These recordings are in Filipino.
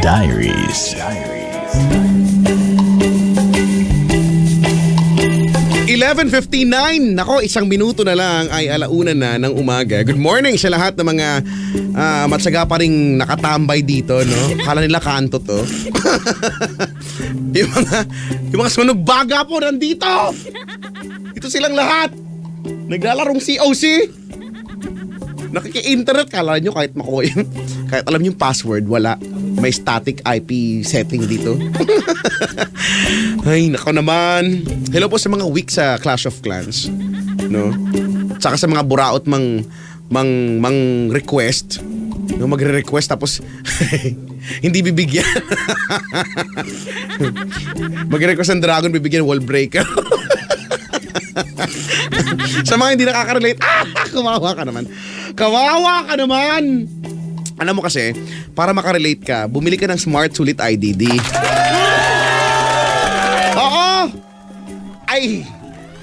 Diaries. 11:59. Nako, isang minuto na lang ay alauna na ng umaga. Good morning sa lahat ng mga matsaga pa ring nakatambay dito, no? Kala nila kanto to. yung mga sunog baga po nandito. Ito silang lahat. Naglalarong COC. Nakiki-internet, kala nyo kahit makuha yun. Kahit alam yung password, wala. May static IP setting dito. Ay, nako naman. Hello po sa mga weak sa Clash of Clans, no? Tsaka sa mga buraot mang request, no, magre-request tapos hindi bibigyan. Magre-request ng Dragon, bibigyan wall breaker. Sa mga hindi nakaka-relate, kawawa ka naman. Kawawa ka naman. Alam mo kasi, para makarelate ka, bumili ka ng Smart Sulit IDD. Oo! Ay,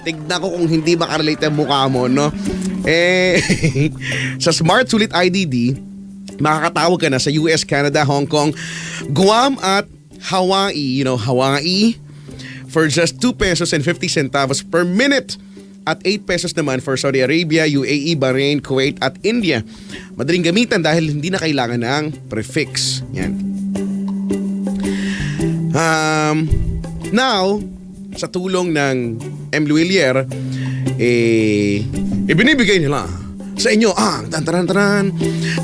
tignan ko kung hindi makarelate ang mukha mo, no? Sa Smart Sulit IDD, makakatawag ka na sa US, Canada, Hong Kong, Guam at Hawaii. You know, Hawaii for just 2 pesos and 50 centavos per minute. At 8 pesos naman for Saudi Arabia, UAE, Bahrain, Kuwait at India. Madaling gamitan dahil hindi na kailangan ng prefix. Yan. Now, sa tulong ng M. Luillier, ibinibigay nila sa inyo ang taran.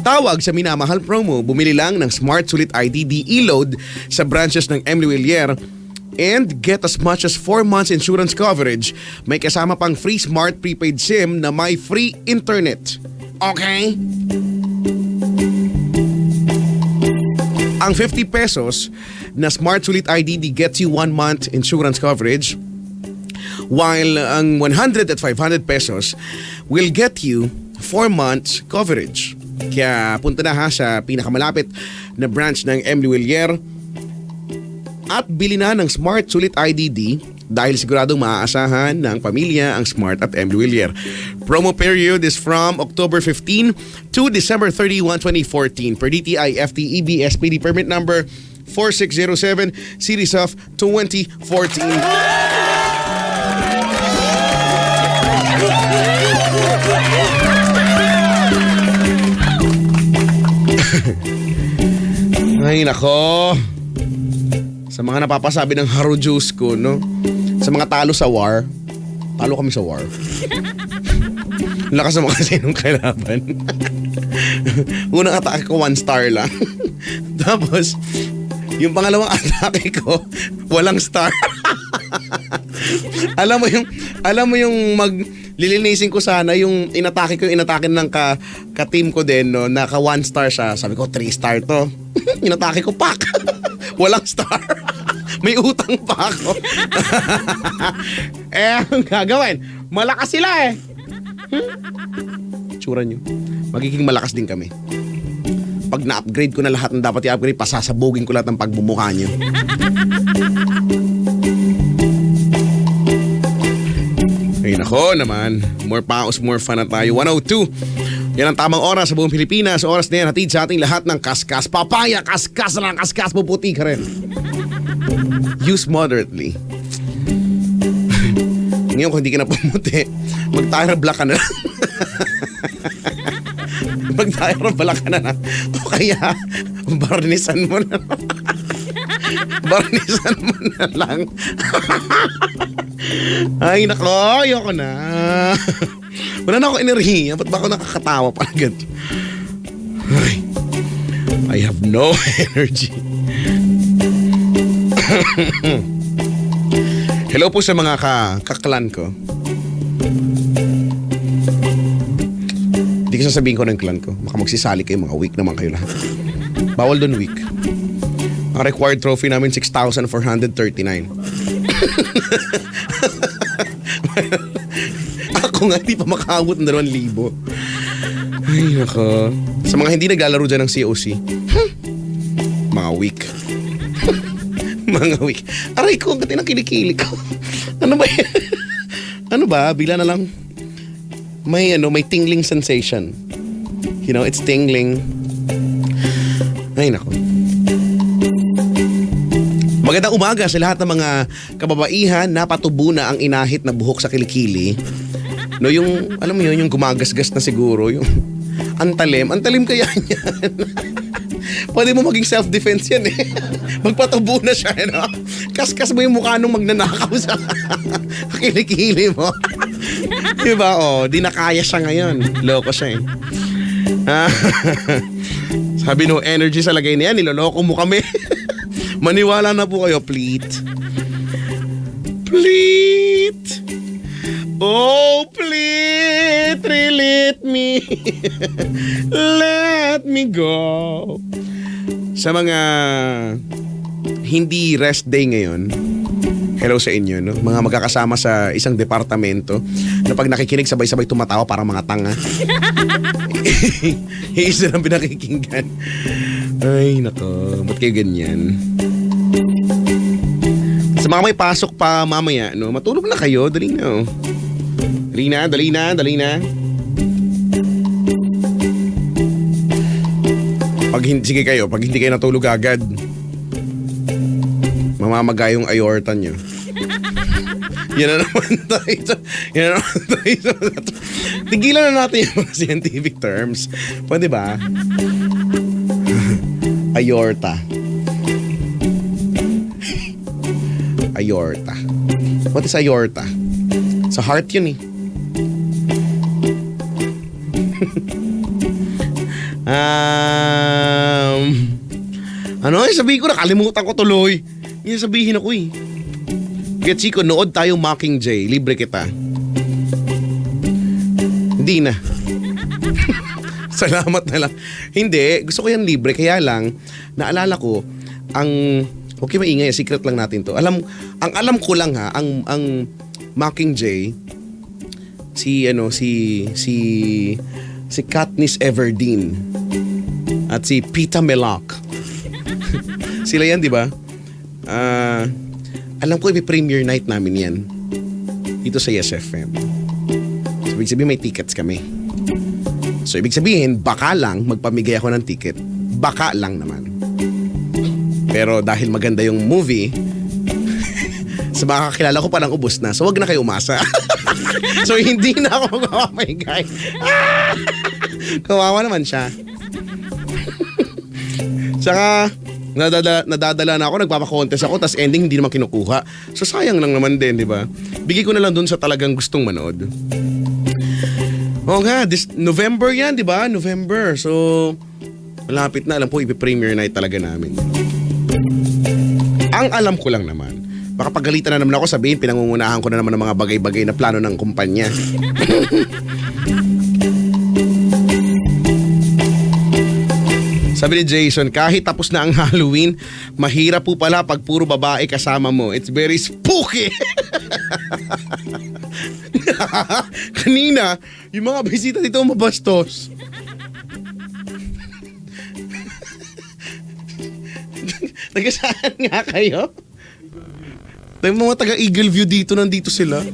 Tawag sa minamahal promo, bumili lang ng Smart Sulit IDD e-load sa branches ng M. Luillier and get as much as 4 months insurance coverage. May kasama pang free smart prepaid SIM na may free internet. Okay? Ang 50 pesos na Smart Sulit IDD gets you 1 month insurance coverage, while ang 100 at 500 pesos will get you 4 months coverage. Kaya punta na ha sa pinakamalapit na branch ng M. Luillier at bili na ng Smart Sulit IDD dahil siguradong maaasahan ng pamilya ang Smart at M. Luillier. Promo period is from October 15 to December 31, 2014 per DTI FTEB SPD permit number 4607 series of 2014. Ay nako. Sa mga napapasabi ng haro juice ko, no? Sa mga talo sa war. Talo kami sa war. Lakas naman kasi nung kailaban. Unang atake ko 1 star lang. Tapos, yung pangalawang atake ko, walang star. Alam mo yung lilinisin ko sana yung inatake ng ka-team ko din, no? Naka 1 star siya. Sabi ko 3 star to. Inatake ko, pak! Walang star. May utang pa ako. Ang gagawin, malakas sila eh. Tsura nyo, magiging malakas din kami. Pag na-upgrade ko na lahat ng dapat i-upgrade, pasasabugin ko lahat ng pagbumukha nyo. Ay nako naman, more paos, more fun na tayo. 102. Yan ang tamang oras sa buong Pilipinas. Oras na yan, hatid sa ating lahat ng kaskas. Papaya, kaskas lang, kaskas, puputi ka rin. Use moderately. Ngayon kung hindi ka na pumuti, mag-tire black ka na lang. Mag-tire black ka na lang. O kaya, barnisan mo na lang. Barnisan mo na lang. Ay nako, ayoko na. Wala na ako enerhiya. Ba't ba ako nakakatawa pa agad? I have no energy. Hello po sa mga kaklan ko. Hindi ko sasabihin ko ng clan ko. Baka magsisali kayo, mga weak naman kayo lahat. Bawal doon weak. Ang required trophy namin 6,439. Ako nga, di pa makaabot ng 2,000. Ay, nako. Sa mga hindi naglalaro dyan ng COC, mga weak. Mga weak. Aray ko, ang gati ng kilikili ko. Ano ba yan? Ano ba? Bila na lang. May tingling sensation. You know, it's tingling. Ay, nako. Magandang umaga sa lahat ng mga kababaihan na patubo na ang inahit na buhok sa kilikili. No, yung, alam mo yun, yung gumagasgas na siguro, yung antalim kaya yan. Pwede mo maging self-defense yan eh. Magpatubo na siya, no? Kaskas mo yung mukha nung magnanakaw sa kilikili mo. Diba? Oh, di na kaya siya ngayon. Loko siya eh. Sabi no, energy sa lagay niya, niloloko mo kami. Maniwala na po kayo, please. Please. Oh, please, let me. Let me go. Sa mga hindi rest day ngayon, hello sa inyo, no? Mga magkakasama sa isang departamento na pag nakikinig sabay-sabay tumatawa parang mga tanga. Isa lang pinakikinggan. Ay, nako. Ba't kayo ganyan? Sa mga may pasok pa mamaya, no? Matulog na kayo. Dali na, oh. Dali na. Sige kayo, pag hindi kayo natulog agad, mamamaga yung aorta nyo. Yan na naman tayo. Tigilan na natin yung mga scientific terms. Pwede ba? Aorta. Aorta. What is aorta? Sa heart yun eh. Ano eh, sabihin ko, nakalimutan ko tuloy. Yan sabihin ako eh. Kaya Chico, nood tayo Mockingjay. Libre kita. Hindi na. Salamat na lang. Hindi, gusto ko yan libre. Kaya lang, naalala ko, huwag kayo maingay, secret lang natin to. Ang alam ko lang ha, ang Mockingjay, si Katniss Everdeen at si Pita Melloc. Sila yan, di ba? Alam ko, i-premiere night namin yan dito sa Yes FM. So, ibig sabihin may tickets kami. So, ibig sabihin, baka lang magpamigay ako ng ticket. Baka lang naman. Pero dahil maganda yung movie, sa mga kakilala ko parang ubos na. So, wag na kayo umasa. So, hindi na ako magpapamigay. Kawawa naman siya. Saka, nadadala na ako, nagpapakontest ako, tas ending hindi naman kinukuha. So sayang lang naman din, di ba? Bigay ko na lang dun sa talagang gustong manood. Oo nga, this November yan, di ba? November. So, malapit na. Alam po, ipi-premiere night talaga namin. Ang alam ko lang naman, baka pagalitan na naman ako, sabihin, pinangungunahan ko na naman ng mga bagay-bagay na plano ng kumpanya. Sabi ni Jason, kahit tapos na ang Halloween, mahirap po pala pag puro babae kasama mo. It's very spooky. Kanina, yung mga bisita dito mabastos. Taga-saan nga kayo? Yung mga taga-Eagle View dito, nandito sila.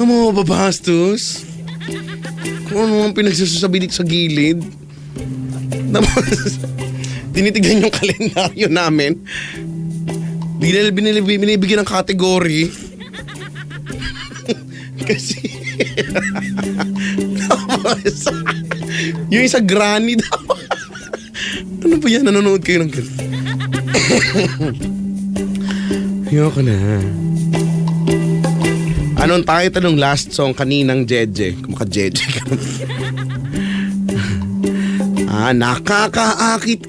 Ang mga babastos. Kung ano ang pinagsasabi dito sa gilid. Tapos, tinitignan yung kalendaryo namin. Binibigyan ng kategory. Kasi, tapos, yung isa granny daw. Ano ba yan? Nanonood kayo ng ganun? Ayoko na. Anong title ng last song kaninang Jeje? Kumaka-Jeje ka. Nakakaakit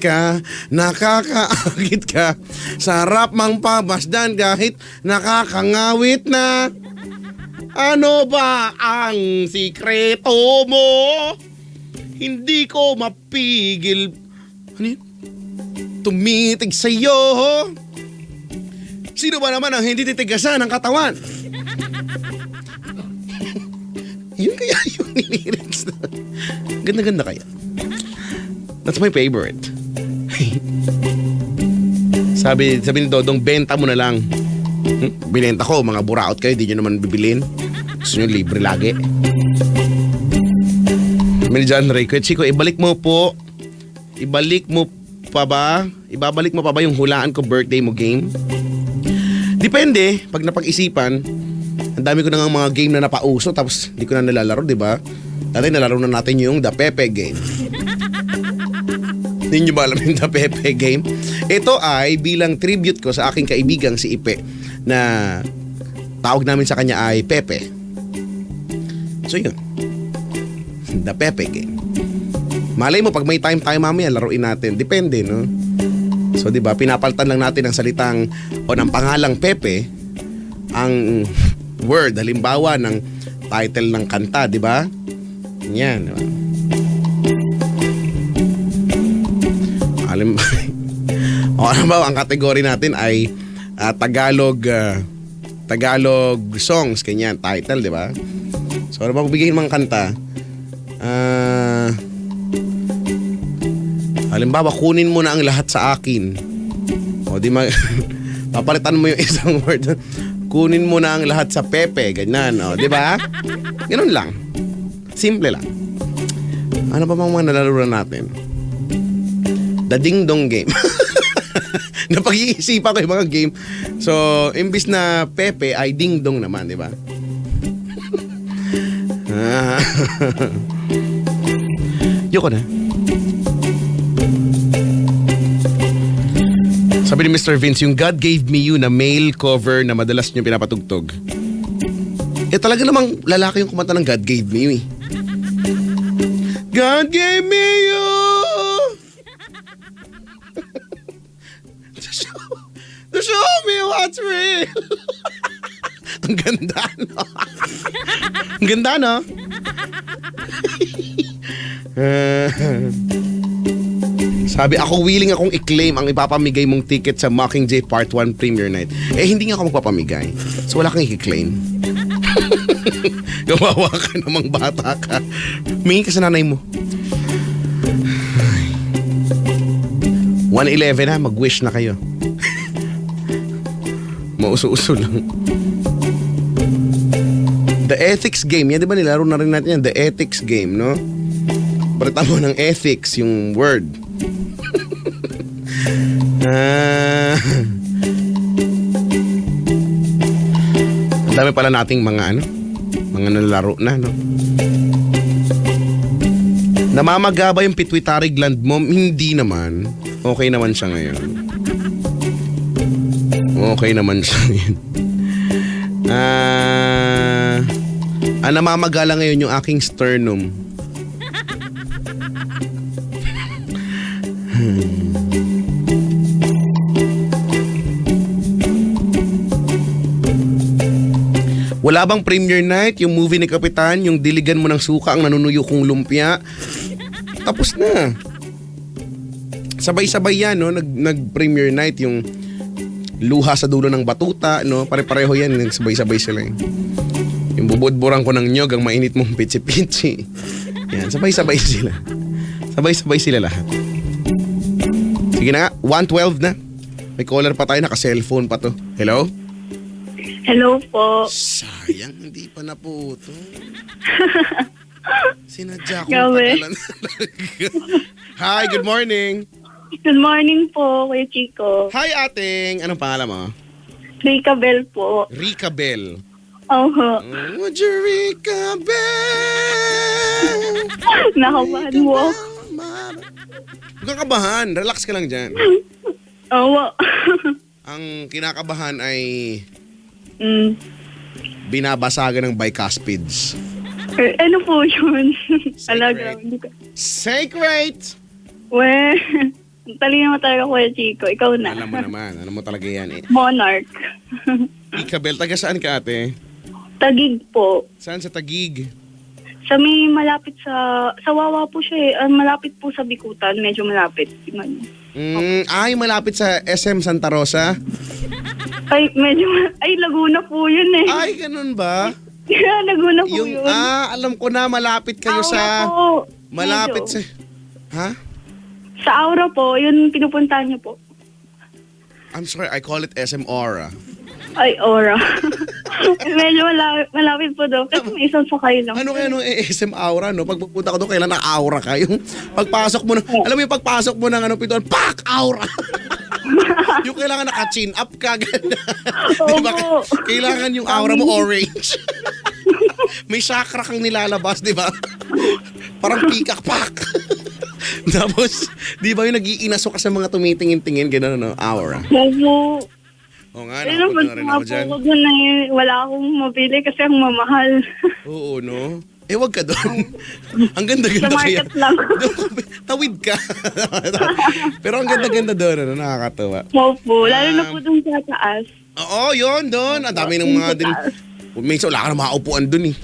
ka. Sarap mang pabasdan kahit nakakangawit na. Ano ba ang sikreto mo? Hindi ko mapigil. Ano yun? Tumitig sa'yo. Sino ba naman ang hindi titigasan ng katawan? Yun kaya yung lyrics na. Ganda-ganda kaya. That's my favorite. Sabi ni Dodong, benta mo na lang. Binenta ko, mga buraot kayo, di nyo naman bibilin. Gusto nyo libre lagi. Sabi ni John Ray, Kuya Chico, ibabalik mo pa ba yung hulaan ko birthday mo game? Depende, pag napag-isipan, ang dami ko na nga mga game na napauso tapos hindi ko na nalalaro, di ba? Dati nalaro na natin yung The Pepe Game. Hindi nyo ba alam yung The Pepe Game? Ito ay bilang tribute ko sa aking kaibigang si Ipe na tawag namin sa kanya ay Pepe. So yun, The Pepe Game. Malay mo, pag may time tayo mamaya, laruin natin. Depende, no? So, di ba, pinapalitan lang natin ang salitang o ng pangalang Pepe, ang word, halimbawa, ng title ng kanta, di ba? Yan, di ba? Halimbawa, ang kategory natin ay Tagalog songs, kanyan, title, di ba? So, ano ba bigyan mga kanta? Halimbawa, kunin mo na ang lahat sa akin. O di papalitan mo yung isang word. Kunin mo na ang lahat sa Pepe, ganyan. O, di ba? Ganun lang. Simple lang. Ano pa bang mga nalalaro natin? The Ding Dong Game. Napag-iisipan ko yung mga game. So, imbis na Pepe ay Ding Dong naman, di ba? Yoko na. Sabi ni Mr. Vince, yung God Gave Me You na male cover na madalas niyo pinapatugtog. Talaga namang lalaki yung kumanta ng God Gave Me You eh. God gave me you to show me what's real. Ang ganda, no? Ang ganda, no? Sabi, ako willing akong i-claim ang ipapamigay mong ticket sa Mockingjay Part 1 Premiere Night. Hindi nga ako magpapamigay. So wala kang i-claim. Kawawa ka namang bata ka. Mingin ka sa nanay mo. 1:11 na, mag-wish na kayo. Mauso-uso lang. The Ethics Game. Yan, di ba nilaro na rin natin yan? The Ethics Game, no? Balita mo ng ethics, yung word. Ang dami pala nating mga nalalaro na, no? Namamaga ba yung pituitary gland mo? Hindi naman. Okay naman siya ngayon. Okay naman siya ngayon. Namamaga lang ngayon yung aking sternum. Wala bang premiere night? Yung movie ni Kapitan, yung diligan mo ng suka, ang nanunuyo kong lumpia. Tapos na. Sabay-sabay yan, no? Nag-premiere night, yung luha sa dulo ng batuta, no? Pare-pareho yan, sabay-sabay sila. Yung bubudburan ko ng nyog, ang mainit mong pitsi-pitsi. Yan, sabay-sabay sila. Sabay-sabay sila lahat. Sige na nga, 1:12 na. May caller pa tayo, naka-cellphone pa to. Hello? Hello po. Sayang, hindi pa na po ito. Sinadya ko Gawe. patalan. Hi, good morning. Good morning po, Kuya Chico. Hi, ating. Anong pangalan mo? Rika Bell po. Rica Bell. Oho. Would you Rica Bell? Nakabahan mo. Huwag kang kabahan. Relax ka lang dyan. Owo. Ang kinakabahan ay Mm. binabasagan ng bicuspids. Ano po yun? Sacred. Alaga. Hindi ko. Sacred! We. Talino mo talaga, Kuya Chico. Ikaw na. Alam mo naman. Alam mo talaga yan eh. Monarch. Rica Bell, taga saan ka ate? Tagig po. Saan sa Tagig? Sa may malapit sa Wawa po siya eh. Malapit po sa Bikutan. Medyo malapit. Ay, malapit sa SM Santa Rosa? Ay, Laguna po yun eh. Ay, ganun ba? Laguna po Yung, yun. alam ko na, malapit kayo Aura sa... po. Malapit Medyo. sa... Ha? Sa Aura po, yun pinupuntahan niyo po. I'm sorry, I call it SM Aura. Ay, Aura. Medyo malapit po daw. Kasi may isang sakay lang. Ano kaya nung SM Aura, no? Pag pupunta ko doon, kailan na-aura ka? Yung pagpasok mo na... Alam mo yung pagpasok mo ng pintuan, pak! Aura! Yung kailangan naka-chin up ka, ganda. Oo. Diba? Kailangan yung aura mo orange. May chakra kang nilalabas, di ba? Parang pikak pak. Tapos, di ba yung nag-iinaso ka sa mga tumitingin-tingin, gano'n, no? Aura. Opo. Oo nga, Pero nakapunta na rin ako dyan. pag na wala akong mabili kasi ang mamahal. Oo, no? Eh, wag ka doon. Ang ganda-ganda Sa kaya. market lang. Tawid ka. Pero ang ganda-ganda doon, ano, nakakatawa. Opo, lalo na po dun sa taas. Oo, yun, doon. Ang dami ng mga din. Minsan, wala ka na makaupuan doon eh.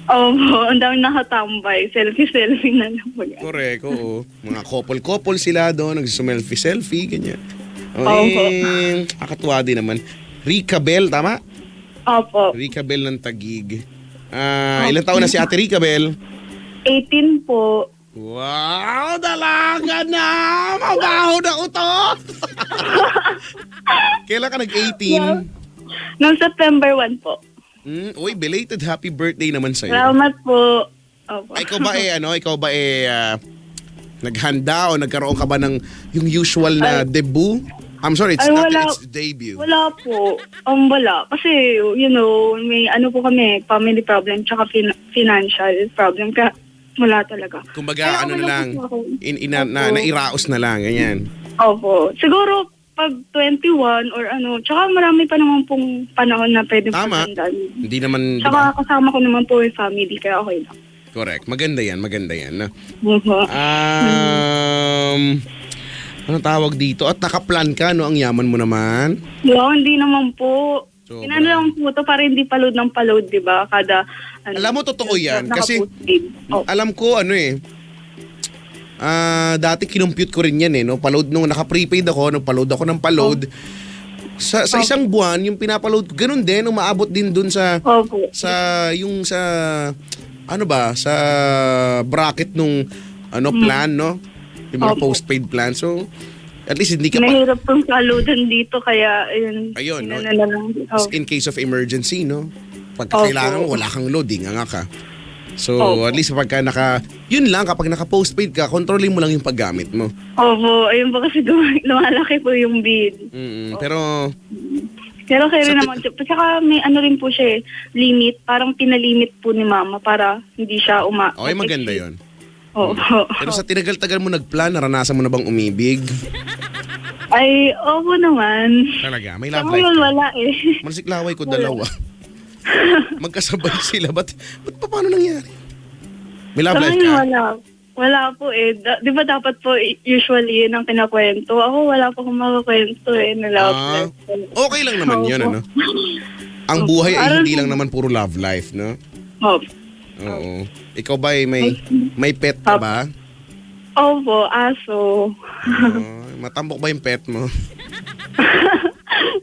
Opo, ang dami nakatambay. Selfie na lang po yan. Correct, oo. Mga couple-couple sila doon, nagsuselfie-selfie, ganyan. Opo. Nakakatuwa din naman. Rica Bell, tama? Opo. Rica Bell ng Taguig. Ilang taon na si Ate Rica Bell? 18 po. Wow, dalaga na! Mabaho na utot! Kailan ka nag-18? Noong September 1 po. Uy, belated happy birthday naman sa'yo. Salamat po. Opo. Ay, ikaw ba naghanda o nagkaroon ka ba ng yung usual na debut? I'm sorry, it's Ay, not, wala. it's debut. Wala po. Wala. Kasi, may ano po kami, family problem, tsaka financial problem. Kaya, wala talaga. Kumbaga, Kaya ano okay na lang, po ako. nairaos na lang, ganyan. Opo. Siguro, pag 21 or tsaka marami pa naman pong panahon na pwede Tama. pagandaan. Hindi naman, di Tsaka ba? kasama ko naman po yung family, kaya okay lang. Correct. Maganda yan. No? Opo. Ano tawag dito? At nakaplan ka, no? Ang yaman mo naman. Hindi naman po. Sobra. Inano lang po ito para hindi paload ng paload, di ba? Kada, Alam mo, totoo yan. Kasi, nakaposted. alam ko, dati kinumpute ko rin yan no? Paload nung naka-prepaid ako, paload ako ng paload. Sa isang buwan, yung pinapaload ko, ganun din, umaabot din dun sa, Opo. sa bracket nung, plan, no? Yung mga Opo. postpaid plan. So, at least hindi ka pa, Mahirap pong paloadan dito, kaya ayun, no? inano na lang. In case of emergency, no? Pagka Opo. kailangan mo, wala kang load, nga ka. So, Opo. at least pagka yun lang, kapag naka-postpaid ka, kontrolin mo lang yung paggamit mo. Opo, ayun po kasi lumalaki po yung bill. Pero, Pero So, naman, tsaka may rin po siya limit, parang pinalimit po ni mama para hindi siya okay, maganda yon. Opo. Pero sa tinagal-tagal mo nagplan, naranasan mo na bang umibig? Ay, opo naman. Talaga, may Sa love life ngayon ka. wala eh. Mansiklaway ko dalawa. Magkasabay sila. Paano nangyari? May love Sa life ngayon ka? wala. Wala po eh. Di ba dapat po usually yun ang pinakwento? Ako wala po akong makakwento na love life. Okay lang naman yun, Opo. ano? Ang buhay ay hindi lang naman puro love life, no? Opo. Oo. Ikaw ba may pet ka ba? Opo, aso. Matambok ba yung pet mo?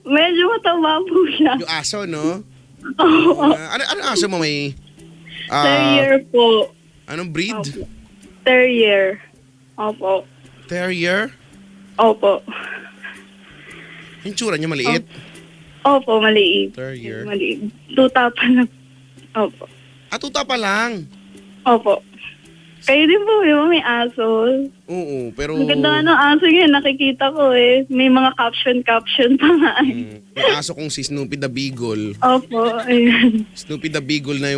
Medyo mataba po siya. Yung aso, no? Oo. Ano aso mo may? Terrier po. Anong breed? Opo. Terrier. Opo. Terrier? Opo. Yung tsura niya maliit? Opo, maliit. Terrier. Maliit. Tuta pa na. Opo. Tuta pa lang. Opo. Kayo din po, yung may aso. Oo, pero... Ang ganda aso yun, nakikita ko eh. May mga caption pa nga eh. Yung aso kong si Snoopy the Beagle. Opo, ayun. Snoopy the Beagle na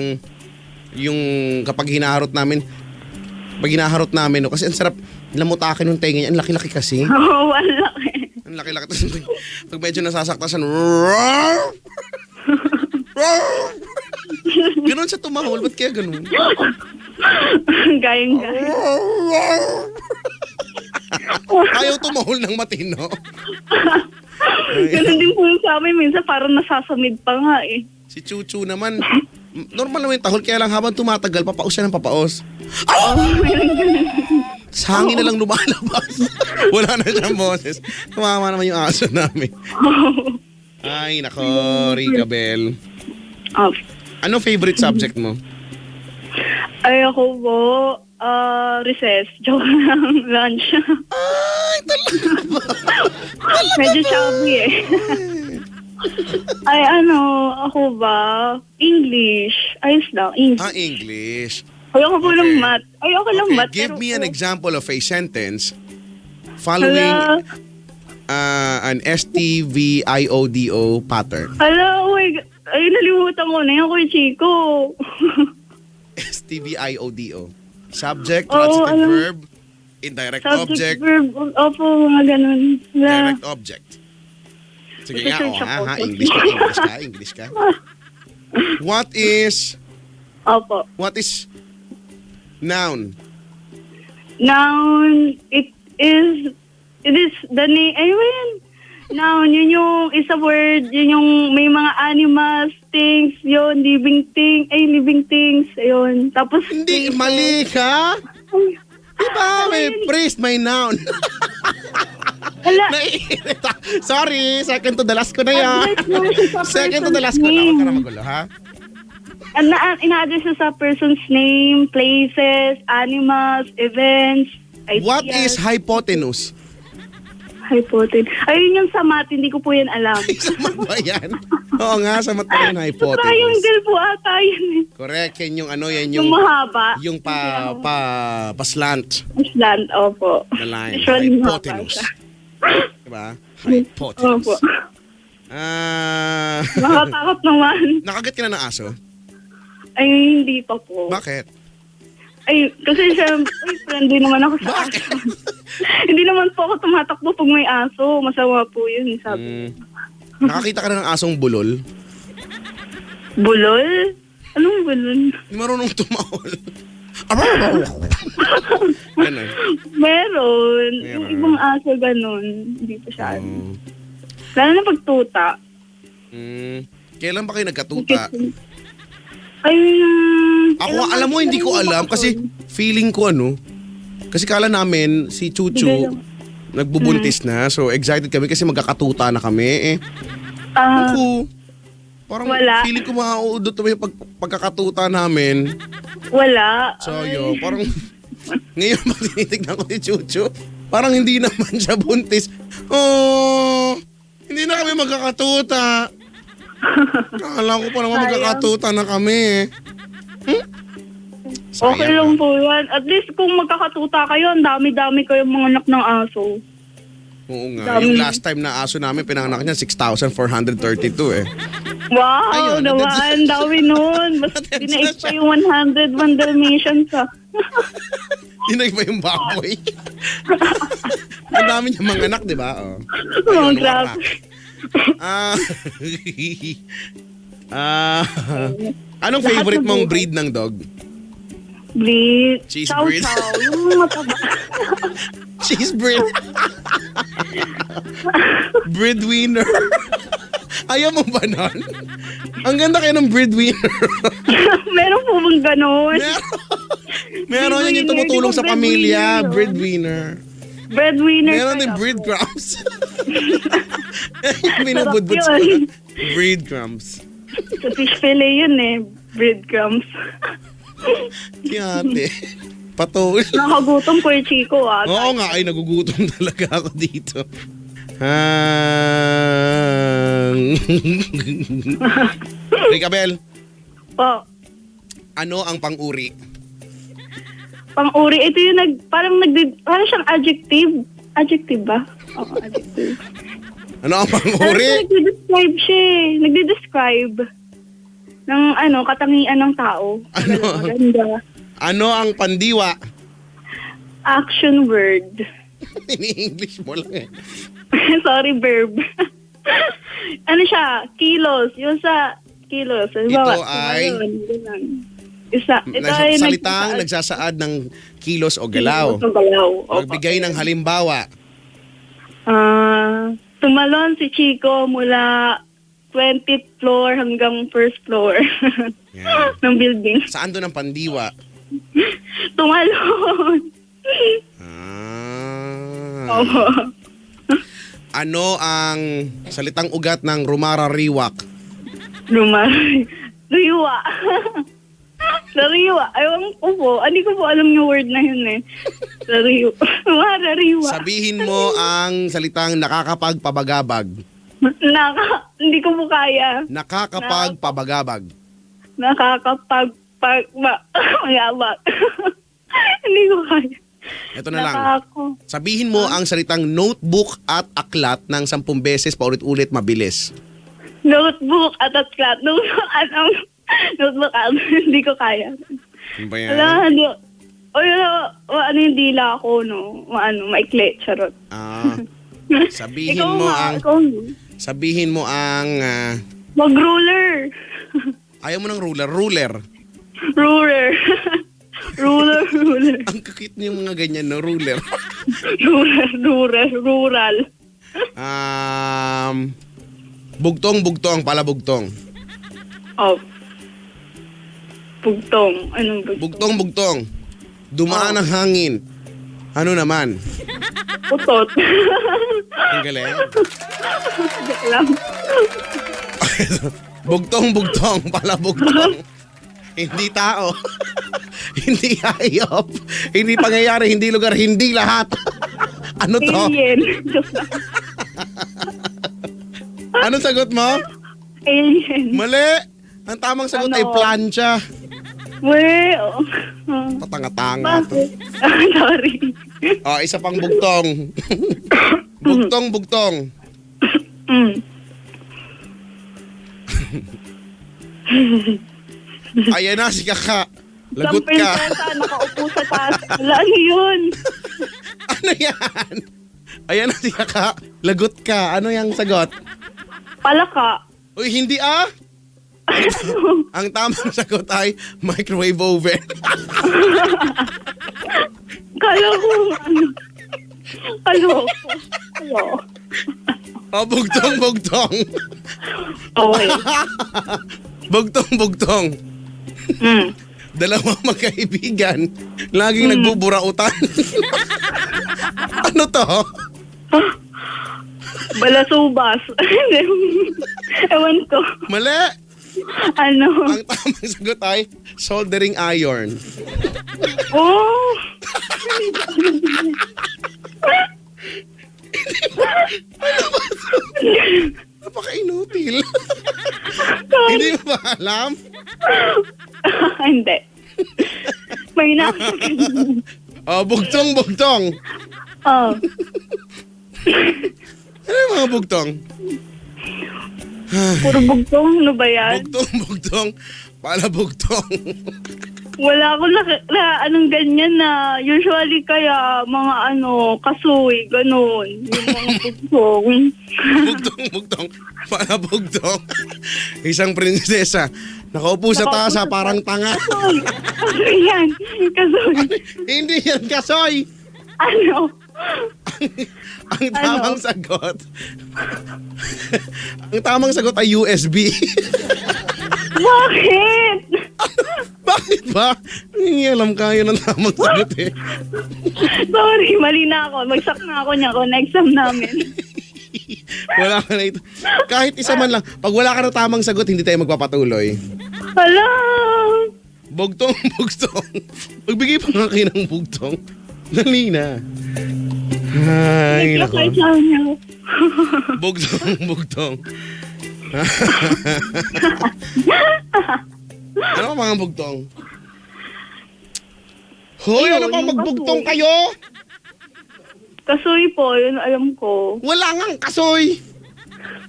yung kapag hinaharot namin, no, kasi ang sarap lamutakin ng tenga niya. Ang laki-laki kasi. Oo, wala eh. Ang laki-laki. Tapos pag medyo nasasaktasan, ganon siya tumahol. Ba't kaya ganon? Gayang-gayang. Ayaw tumahol ng matino. Ganun din po yung sa amin. Minsan parang nasasamid pa nga eh. Si Chuchu naman, normal naman yung tahol, kaya lang habang tumatagal, papaos siya ng papaos. Sa hangin na lang lumalabas. Wala na siyang boses. Tumama naman yung aso namin. Ay, nako, Rica Bell. Ano favorite subject mo? Ay, ako po, recess. Joke lang, lunch. Ay, talaga ba? Medyo chubby eh. Ay, ako ba? English. Ayos lang, English. English. Ayoko po ng Okay. math. Ayoko lang math. Give pero me an po- example of a sentence following Hala. an STVIODO pattern. Hala, ay, nalimutan ko na yan, Kuya Chico. STVIODO. Subject, Oo, transitive alam- verb, indirect object, verb, opo, mga ganun. direct object. Sige nga, Research ako. English ka. What is noun? Noun, it is the name, ayun. Noun, yun yung isa word, yun yung may mga animals, things, yun, living things, ayun. Tapos, Hindi, mali ka. Diba, may phrase, may noun. Hala, Naiirita. Sorry, second to the last ko na yan. address mo siya sa Second to the last person's ko na. Huwag ka na name. magulo, ha? Ina-address siya sa person's name, places, animals, events, ideas. What is hypotenuse? Hypotenuse. Ayun yung sa math, hindi ko po yan alam. Sama ba yan? Oo nga, sa mata yun, Sa hypotenuse. triangle po ata yun eh. Correct, yan yung ano, yan Yung yung... mahaba. Yung pa-slant Slant, opo. na line. Usually mahaba Hypotenuse. siya. Diba? Opo. Hypotenuse. Nakatakot naman. Nakagat ka na ng aso? Ay, hindi pa po. Bakit? Ay, kasi syempre, friendly naman ako sa Bakit? aso. Hindi naman po ako tumatakbo pag may aso. Masama po yun, sabi. Nakakita ka na ng asong bulol? Bulol? Anong bulol? Hindi marunong tumawal. Ganun. Meron. Meron. Yung ibang aso ganun. Hindi pa siya. Lalo na pagtuta. Kailan ba kayo nagkatuta? Ay, Ako, ilang alam mo, months hindi na ko rin alam ako kasi doon. feeling ko kasi kala namin si Chuchu Bigay lang. nagbubuntis na. So excited kami kasi magkakatuta na kami. Ah, Ako, parang Wala. feeling ko mauudot na yung pagkakatuta namin. wala. So yun, parang ngayon pag tinitignan ko si Chuchu, parang hindi naman siya buntis. Oh, hindi na kami magkakatuta. Kala ko pa naman Sayang. magkakatuta na kami. Okay lang po yan. At least kung magkakatuta kayo, ang dami-dami kayong mga anak ng aso. Oo nga. Yung last time na aso namin, pinanganak niya 6,432 eh. Wow, Ayun, naman. Dami nun. Basta Natensa dinaig pa siya. yung 101 Dalmatians ah. Dinay pa yung baboy. Ang dami niya mga anak, di ba? Oh. Oh, Ayun, grabe. warak. Ah, anong Lahat favorite ng mong buhay. breed ng dog? Breed. Cheese Chow breed. chow. Yung mataba. Cheese breed. Breadwinner. Ayaw mo ba nun? Ang ganda kayo ng breadwinner. Meron po bang ganon? Meron yan yung tumutulong sa pamilya. Breadwinner. Breadwinner. Meron din kaya po. breadcrumbs. Yung binubudbud sa Sarap yun. breadcrumbs. Sa fish fillet yun eh. Breadcrumbs. Kiyate. Patul. Nakagutom ko yung Chico ah. Oo nga, ay nagugutom talaga ako dito. Ricabel, Po. ano ang pang-uri? Pang-uri. Ito yung parang siyang adjective. Adjective ba? Oo, adjective. Ano ang Parang pang-uri? nagde-describe siya eh. Nagde-describe ng katangian ng tao. Ano? Maganda. Ano ang pandiwa? Action word. Ini-English mo lang eh. Sorry, verb. Ano siya? Kilos. Yung sa kilos. Ito ay- Ito ay Salitang nagsasaad ng kilos o galaw. Galaw. Opo. Magbigay ng halimbawa. Tumalon si Chico mula 20th floor hanggang first floor Yan. ng building. Saan doon ang pandiwa? Tumalon. Opo. Ano ang salitang ugat ng Rumara Riwak? Riwa. Riwa. Ewan ko po. Hindi ko po alam yung word na yun eh. Riwa. Sabihin mo ang salitang nakakapagpabagabag. Hindi ko po kaya. Nakakapagpabagabag. Magabak. Hindi ko kaya. Ito na lang. Nakako. Sabihin mo ang salitang notebook at aklat ng 10 beses paulit-ulit mabilis. Notebook at aklat. Notebook at hindi ko kaya. Ano ba yan? Wala, hindi. O yun, ano yung dila ko, no? Maikli, charot. Sabihin Ikaw mo nga, ang ikaw. sabihin mo ang Mag-ruler. ayaw mo ng ruler. Ruler. Ruler. Ang kakit niyo mga ganyan, no? Ruler. Rural. Bugtong, palabugtong. Oh. Bugtong. Anong bugtong? Bugtong. Dumaan ang hangin. Ano naman? Putot. Ang galing. Joke lang. Bugtong, palabugtong. Hindi tao. Hindi hayop. Hindi pangyayari, hindi lugar, hindi lahat. Ano to? Alien. Joke lang. Anong sagot mo? Alien. Mali. Ang tamang sagot Ano? ay plancha. Well, Patanga-tanga to. bakit? Sorry. Isa pang bugtong. Bugtong. Mm. Ayan na, si Kaka. Lagot Isang ka. prinsesa, nakaupo sa taas. Wala, ano yun? Ano yan? Ayan na si Kaka. Lagot ka. Ano yung sagot? Palaka. Uy, hindi Ang tamang sagot ay microwave oven. Kala ko, Kalo. Bugtong. Okay. Bugtong. Mm. Dalawang magkaibigan. Laging nagbuburautan. Ano to? Balasubas. Ewan ko. Mali. Ano? Ang tamang sagot ay soldering iron. Oh! Napaka-inutil. Hindi mo ba alam? Hindi. May na. Bugtong. Oh. Ano yung mga bugtong? Puro bugtong. Ano ba yan? Bugtong. Palabugtong. Wala akong anong ganyan na usually kaya mga kasoy, ganun. Yung mga bugtong. Bugtong. Palabugtong. Isang prinsesa. Nakaupo sa taas parang tanga. Kasoy. Kasoy yan. Kasoy. Hindi yan kasoy. Ano? Ang tamang sagot. Ang tamang sagot ay USB. Bakit? Bakit ba? Hindi alam ka yun ang tamang sagot eh. Sorry, mali na ako. Magsak na ako niya kung exam namin. Wala ka na ito. Kahit isa man lang. Pag wala ka na tamang sagot, hindi tayo magpapatuloy. Hala! Bugtong. Magbigay pa nga kayo ng bugtong. Dali na. Ay, nako. Naglakay sa niya. Bugtong. Ano mga bugtong? Hoy, ano ba yung magbugtong kasoy. kayo? Kasoy po, yun alam ko. Wala ngang kasoy.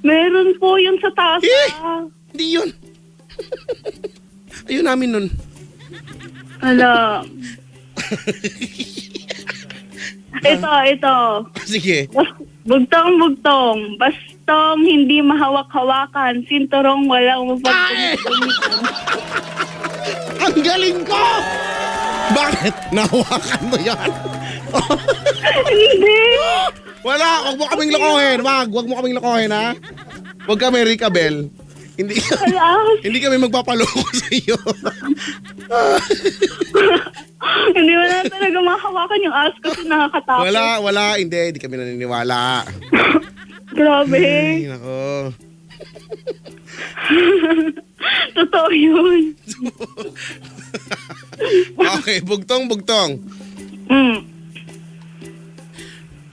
Meron po yun sa taas. Hindi yun. Ayun namin nun. Hala. Ito. Sige. Bugtong. Bastong hindi mahawak-hawakan. Sinturong walang mapagpunitan. Ang galing ko! Bakit? Nahawakan mo yan? Hindi. Wala, huwag mo kaming lokohin. Huwag mo kaming lokohin, ha? Huwag kami, Ricabel. Hindi kami magpapaloko sa iyo. Hindi mo na talaga mahawakan yung ass kasi nakakatakot. Wala. Hindi kami naniniwala. Grabe. Ay, nako. Totoo yun. Okay, bugtong. Mm.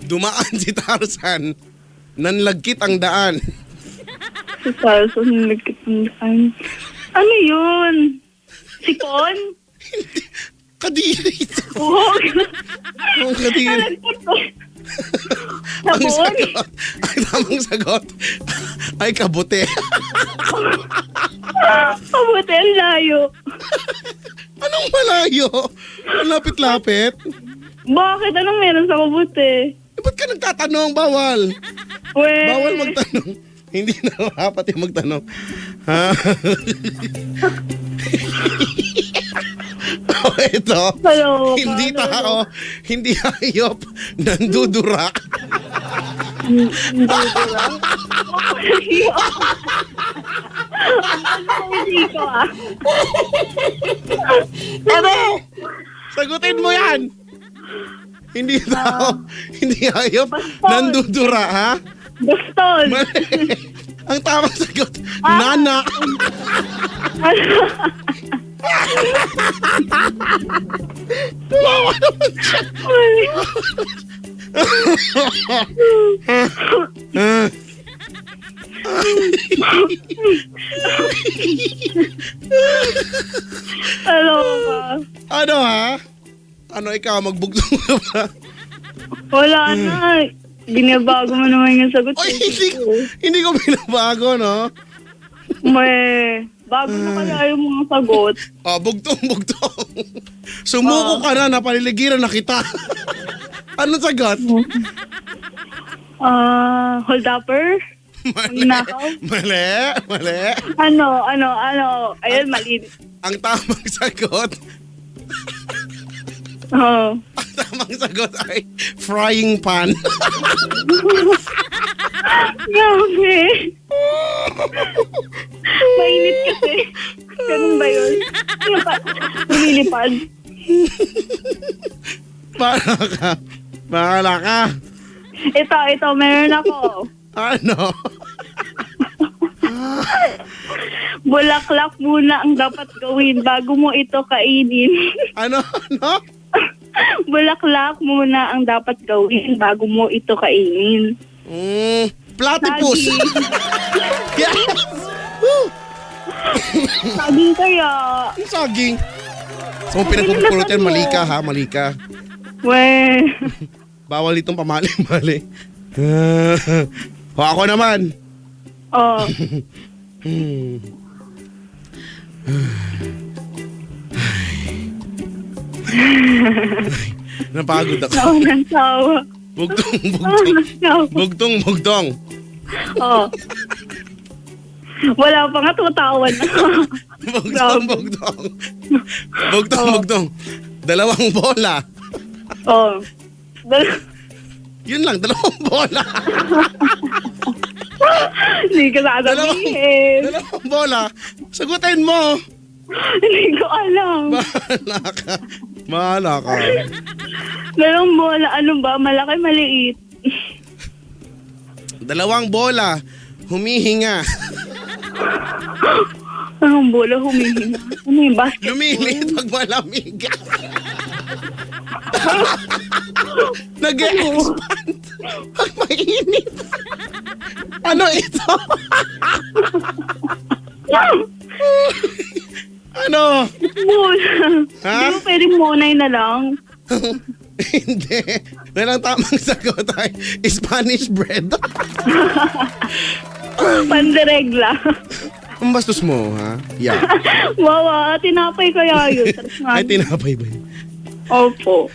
Dumaan si Tarzan. Nanlagkit ang daan. Si Tarzan nagkitandaan. Ano yun? Sipon? Kadiri ito. Buhok. Ang kadiri. Ang Sabon. sagot, ang tamang sagot ay kabute. Kabuti, ang layo. Anong malayo? Ang lapit-lapit. Bakit? Anong meron sa kabuti? Ba't ka nagtatanong? Bawal. Well, Bawal magtanong. Hindi na dapat yung magtanong. Ha? Oh, ito. Hello, Hindi tao, hindi hayop, nandudura. Hindi ko ah. Ano? Sagutin mo yan. Hindi tao, hindi hayop, nandudura, ha? Boston. Mali. Ang tamang sagot, nana. Kawawa naman siya. Hello ka. Ano ha? Ano ikaw, magbugtong ka ba? Wala na. Binabago mo naman yung sagot. Oy, hindi ko binabago, no? May, bago na kaya yung mga sagot. Oh, bugtong. Sumuko ka na, napaliligiran na kita. Anong sagot? Hold upper? Mali. Nakaw? Mali. Ano? Ayun, mali. Ang tamang sagot, Oh. ang tamang sagot ay frying pan. Grabe. Mainit kasi. Ganun ba yun? Lumilipad. Bahala ka. Ito, meron ako. Ano? Bulaklak muna ang dapat gawin bago mo ito kainin. Ano? Bulaklak muna ang dapat gawin bago mo ito kainin. Platypus. Saging. Yes! Saging kaya. Ang saging. So, pinagpupulot yan, mali ka ha, mali ka. Weh. Bawal itong pamali-mali. O, ako naman. Oh. Napagod ako. Sawa ng sawa. Bugtong. Oh. Wala pa nga, tutawan na. Bugtong. Dalawang bola. Oh. Yun lang, dalawang bola. Hindi ka sasabihin. Dalawang bola. Sagutin mo. Hindi ko alam. Bahala ka. Dalawang bola, ano ba? Malaki, maliit. Dalawang bola. Humihinga. Dalawang bola, humihinga. Ano yung basketball? Lumilit pag malamig. Nag-expand pag mainit. Ano ito? Ano? Bola. Ha? Hindi mo pwedeng monay na lang. Hindi. Dahil ang tamang sagot ay Spanish bread. Panderegla. Ang bastos mo, ha? Yeah. Wawa, tinapay kaya yun. Sarap nga. Ay, tinapay ba yun? Opo.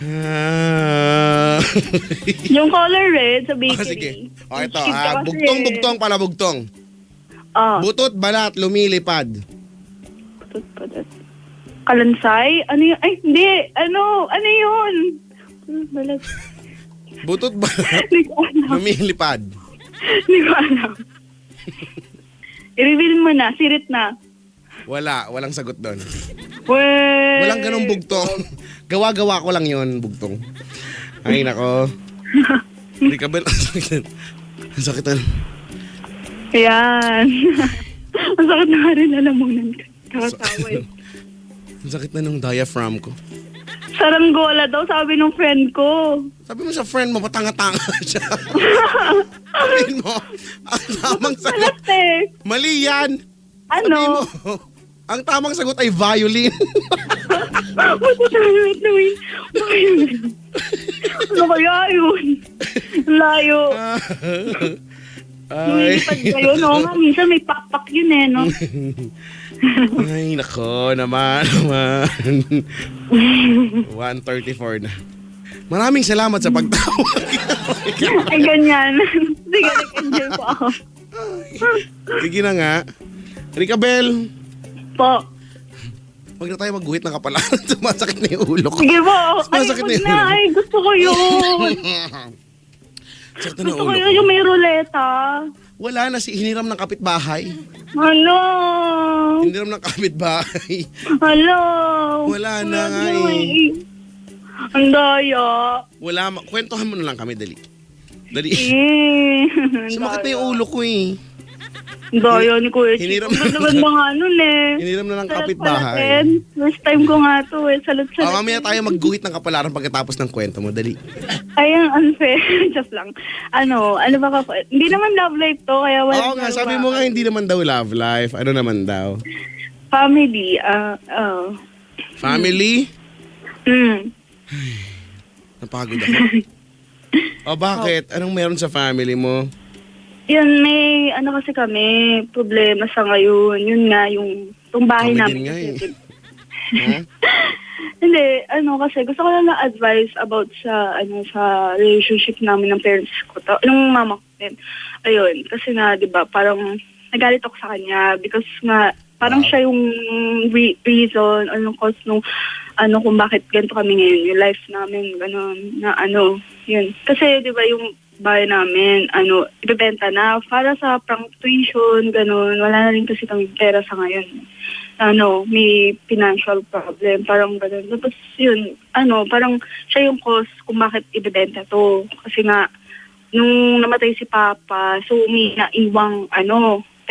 Yung color red sa bakery. Sige. O, ito, Cheap ha? kasi. Bugtong pala bugtong. Ah. Butot, balat, lumilipad. Kalansay? Ano yun? Ay, hindi. Ano yun? Balat. Butot, balat, Hindi ko alam. lumilipad. Hindi ko alam. I-reveal mo na. Sirit na. Walang sagot doon. Well, Walang ganong bugtong. Gawa-gawa ko lang yon bugtong. Ay, nako. Hindi ka ba? Ang sakitan. Ayan. Ang sakit na nga rin lalamunan ka. Kakasaway. Ang sakit na nung diaphragm ko. Saranggola daw, sabi ng friend ko. Sabi mo sa friend mo, patanga-tanga siya. Sabihin mo, ang tamang sagot. Salat eh. Mali yan. Ano? Sabihin mo, Ang tamang sagot ay violin. Matatalot na yun. Ano kaya yun? Layo. Ay. Lumilipad kayo, no? Nga, minsan may pakpak yun eh, no? Ay, nako naman. 1:34 na. Maraming salamat sa pagtawag. Ay, ganyan. Sige, nag-enjoy po ako. Sige na nga. Ricabel, Po. wag na tayo magguhit ng kapalaran. Sumasakit na yung ulo ko. Sige po. Ay, Sumasakit wag na yung na. ulo ko. Ay, gusto ko yun. Sakit na ng Gusto ulo ko ko. yun, yung may ruleta. Wala na, hiniram ng kapitbahay. Ano? Hiniram ng kapitbahay. Hello. Wala na nga eh. Ang daya. Kwentuhan mo na lang kami, dali. Dali. Ang Sumakit na daya. yung ulo ko eh. Ang daya ni Kuya Chico. Hiniram- Ang ganda mga nun eh. Hiniram na ng Salat kapitbahay. palatin. First time ko nga to eh. Salat-salat. Mamaya tayo magguhit ng kapalaran pagkatapos ng kwento mo, dali. Ay, ang unfair. Just lang. Ano ba ka? Hindi naman love life to, kaya wala. Oo nga, sabi mo nga hindi naman daw love life. Ano naman daw? Family, Family? Napagod ako. O bakit? Anong meron sa family mo? Yun, may, kasi kami, problema sa ngayon. Yun nga, yung bahay Kami namin. din nga eh. Kasi, Ha? hindi, kasi gusto ko lang na-advise about sa relationship namin ng parents ko. Ng mama ko din. Ayun, kasi nga, di ba, parang nagalit ako sa kanya because nga, parang siya yung reason or yung cause nung kung bakit ganito kami ngayon, yung life namin, gano'n, na yun. Kasi, di ba, yung bahay namin, ibebenta na para sa prank tuition, gano'n. Wala na rin kasi kami pera sa ngayon. May financial problem, parang gano'n. Tapos yun, parang siya yung cause kung bakit ibebenta to. Kasi nga, nung namatay si Papa, so may naiwang,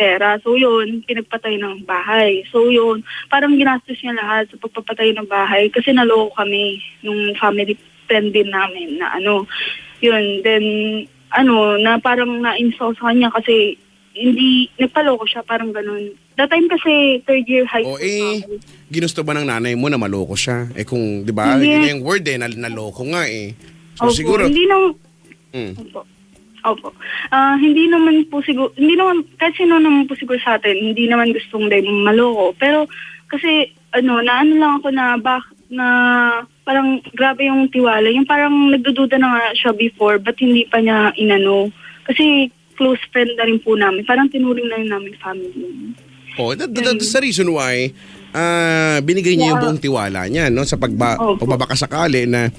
pera. So yun, pinagpatay ng bahay. So yun, parang ginastos niya lahat sa pagpapatay ng bahay kasi naloko kami nung family friend din namin na yun, then, na parang na-install sa kanya kasi hindi, nagpaloko siya, parang ganun. That time kasi, third year high O school. ginusto ba ng nanay mo na maloko siya? Eh kung, di ba, Hindi. yun yung word naloko nga eh. So Opo, siguro, Hindi naman, Opo. Hindi naman, kahit sino naman po siguro sa atin, hindi naman gustong dahil maloko. Pero, kasi, naano lang ako na parang grabe yung tiwala. Yung parang nagdududa na nga siya before, but hindi pa niya Kasi close friend na rin po namin. Parang tinuring na rin namin family. that's the reason why binigay niya yung buong tiwala niya, no? Sa pagbabakasakali na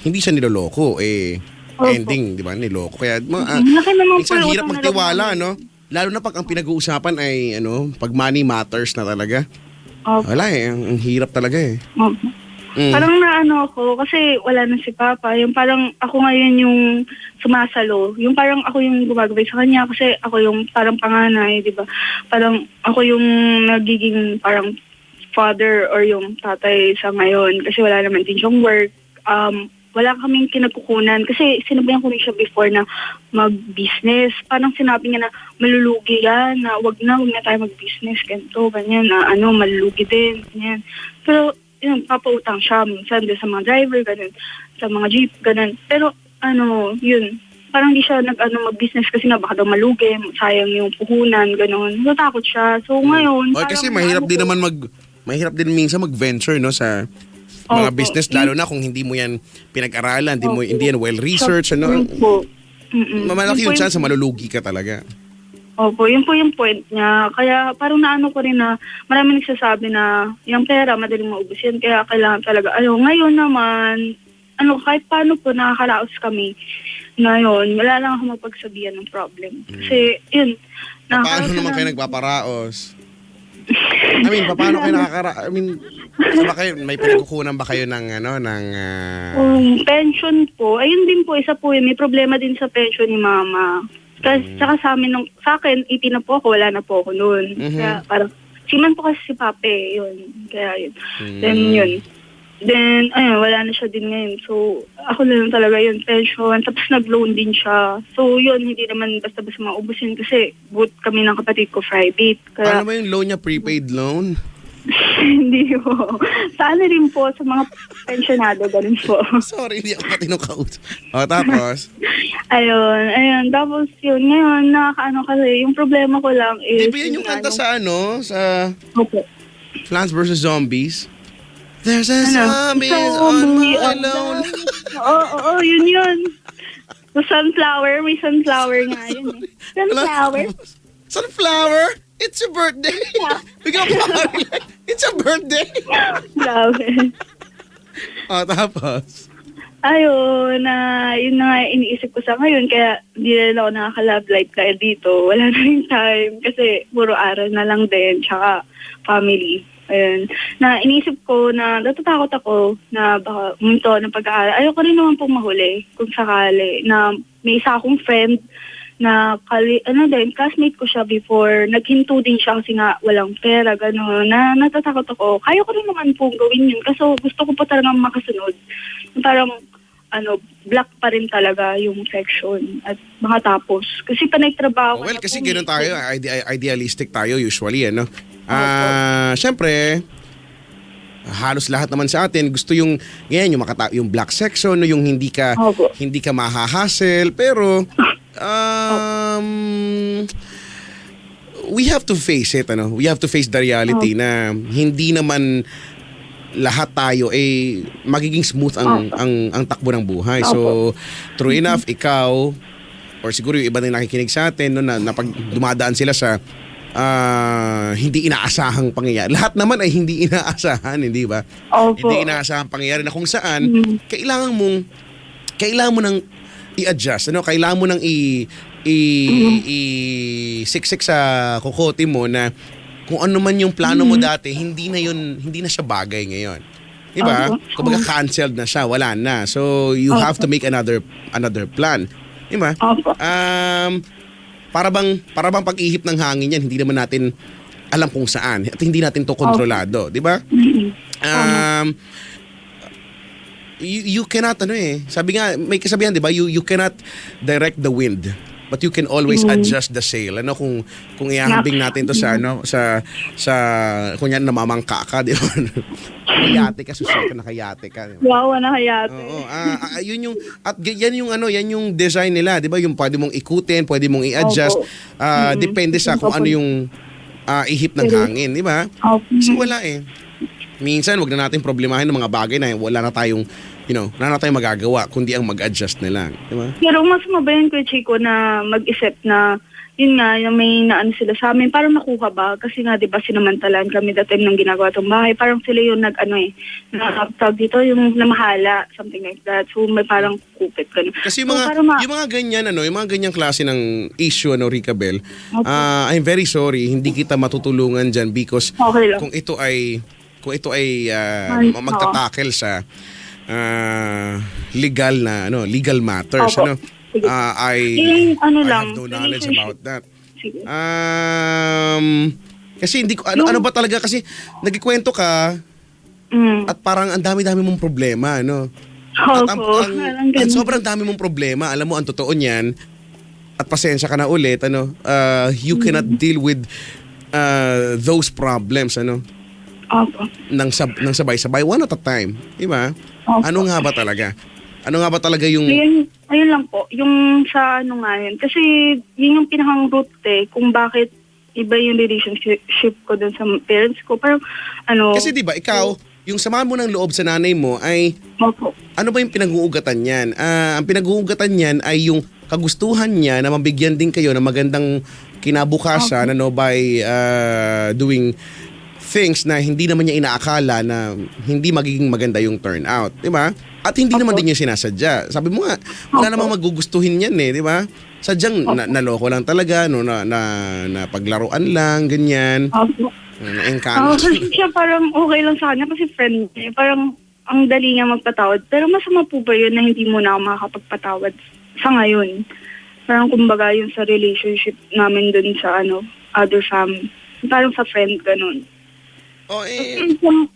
hindi siya niloloko, ending, di ba, niloko. Kaya, Laki naman minsan po hirap utang na magtiwala, loob no? Lalo na pag ang pinag-uusapan ay, pag money matters na talaga. Opo. Wala ang hirap talaga eh. Opo. Mm. Parang ako, kasi wala na si Papa. Yung parang ako ngayon yung sumasalo. Yung parang ako yung gumagabay sa kanya kasi ako yung parang panganay, di ba? Parang ako yung nagiging parang father or yung tatay sa ngayon kasi wala naman din siyang work. Wala kaming kinagkukunan kasi sinabihan ko rin siya before na mag-business. Parang sinabi niya na malulugi yan, na wag na tayo mag-business, ganito, ganyan, na malulugi din, ganyan. Pero, yun, papautang siya minsan sa mga driver, ganun, sa mga jeep, ganun. Pero, yun, parang di siya mag-business kasi nga baka daw malugi, sayang yung puhunan, ganun. Natakot siya. So, ngayon, Kasi mahirap din naman mahirap din minsan mag-venture, no, sa mga business, lalo na kung hindi mo yan pinag-aralan, hindi yan well-researched, Malaki yung chance na malulugi ka talaga. Opo, yun po yung point niya. Kaya parang ko rin na marami nagsasabi na yung pera madaling maubos yan. Kaya kailangan talaga. Ngayon naman, kahit paano po nakakaraos kami. Ngayon, wala lang ako mapagsabihan ng problem. Kasi, yun. Paano naman kayo nagpaparaos? Paano kayo may pinagkukunan ba kayo ng pension po. Ayun din po, isa po yun. May problema din sa pension ni Mama. Kasi saka sa akin, 18 na po ako, wala na po ako noon. Kaya parang, siman po kasi si Pape, yun. Kaya yun. Then yun. Then, wala na siya din ngayon. So, ako na lang talaga yun, pension. Tapos nag-loan din siya. So, yun, hindi naman basta-basta maubos yun kasi both kami ng kapatid ko private. Kaya, ano ba yung loan niya? Prepaid loan? Hindi po. Sa ano rin po, sa mga pensyonado, ganun po. Sorry, hindi ako matinong kausap. Tapos? Ayun. Tapos yun, ngayon, nakakaano kasi, yung problema ko lang is... Di ba yan yung kanta sa sa Opo. Plants vs. Zombies? There's a Ano? zombie on my lawn. Oo, yun. So, sunflower, may sunflower nga yun eh. Sunflower? Sunflower? It's your birthday. Bigyan mo party like, it's a birthday. Grabe. Tapos? Ayun, yun na nga iniisip ko sa ngayon, kaya hindi na rin ako nakaka-love life kaya dito. Wala na rin time kasi puro aral na lang din, tsaka family. Ayun. Na iniisip ko na natatakot ako na baka umunto ng pag-aaral. Ayoko rin naman pong mahuli kung sakali na may isa akong friend na classmate ko siya before, naghinto din siya kasi nga walang pera, gano'n, na natatakot ako. Kaya ko rin naman pong gawin yun kasi gusto ko pa talagang makasunod. Parang, black pa rin talaga yung section at makatapos. Kasi panay-trabaho. Well, kasi gano'n tayo, idealistic tayo usually, ano? Siyempre, halos lahat naman sa atin gusto yung yung black section, yung hindi ka mahahassle, pero we have to face it, we have to face the reality na hindi naman lahat tayo magiging smooth ang takbo ng buhay. So true enough, ikaw or siguro yung iba na nakikinig sa atin na pag dumadaan sila sa hindi inaasahang pangyayari. Lahat naman ay hindi inaasahan, hindi ba? Hindi inaasahang pangyayari na kung saan kailangan mo nang i-adjust, kailangan mo nang siksik sa kokote mo na kung ano man yung plano mo dati, hindi na siya bagay ngayon. Diba? Kumbaga canceled na siya, wala na. So you have to make another plan. Diba? Para bang pag-ihip ng hangin yan, hindi naman natin alam kung saan at hindi natin to kontrolado, di ba? You cannot sabi nga may kasabihan, di ba? You cannot direct the wind, but you can always adjust the sail. Kung ihahambing natin to sa kunya namamangka ka, di ba? Nakayate ka, susunod ka, nakayate ka. Wow, nakayate. Oo. Yun yung, at yan yung design nila, di ba? Yung pwede mong ikutin, pwede mong i-adjust. Depende sa kung ano yung ihip ng hangin, di ba? Kasi wala minsan, wag na natin problemahin ng mga bagay na wala na tayong magagawa, kundi ang mag-adjust na lang, di ba? Pero mas mabayan ko, Chico, na mag-isip na yun nga, yung may naano sila sa amin, parang nakuha ba? Kasi nga, di ba, sinamantalaan kami that time nung ginagawa itong bahay. Parang sila yung tawag dito, yung namahala, something like that. So, may parang kupit. Ganun. Kasi yung mga ganyan, yung mga ganyang klase ng issue, Rica Bel, I'm very sorry, hindi kita matutulungan dyan because kung ito ay magtatakel sa legal matters, I have no knowledge about that. Kasi hindi ko ano ba talaga, kasi nagkikwento ka at parang ang dami-dami mong problema, at sobrang dami mong problema. Alam mo, ang totoo niyan, at pasensya ka na ulit, you cannot deal with those problems, nang sabay-sabay, one at a time, di ba? Ano nga ba talaga yung... Ayun lang po, yung sa nga yun. Kasi yun yung pinakang root kung bakit iba yung relationship ko dun sa parents ko. Pero Kasi di ba, ikaw, yung sama mo ng loob sa nanay mo ay... Ano ba yung pinag-uugatan niyan? Ang pinag-uugatan niyan ay yung kagustuhan niya na mabigyan din kayo ng magandang kinabukasan by doing things na hindi naman niya inaakala na hindi magiging maganda yung turnout, di ba? At hindi naman din niya sinasadya. Sabi mo nga, wala namang magugustuhin yan di ba? Sadyang naloko lang talaga, na paglaruan lang, ganyan. Na-encounter. Kasi siya parang okay lang sa kanya kasi friend niya. Parang ang dali niya magpatawad. Pero masama po ba yun na hindi mo na makakapagpatawad sa ngayon? Parang kumbaga yun sa relationship namin dun sa other family. Parang sa friend, ganun.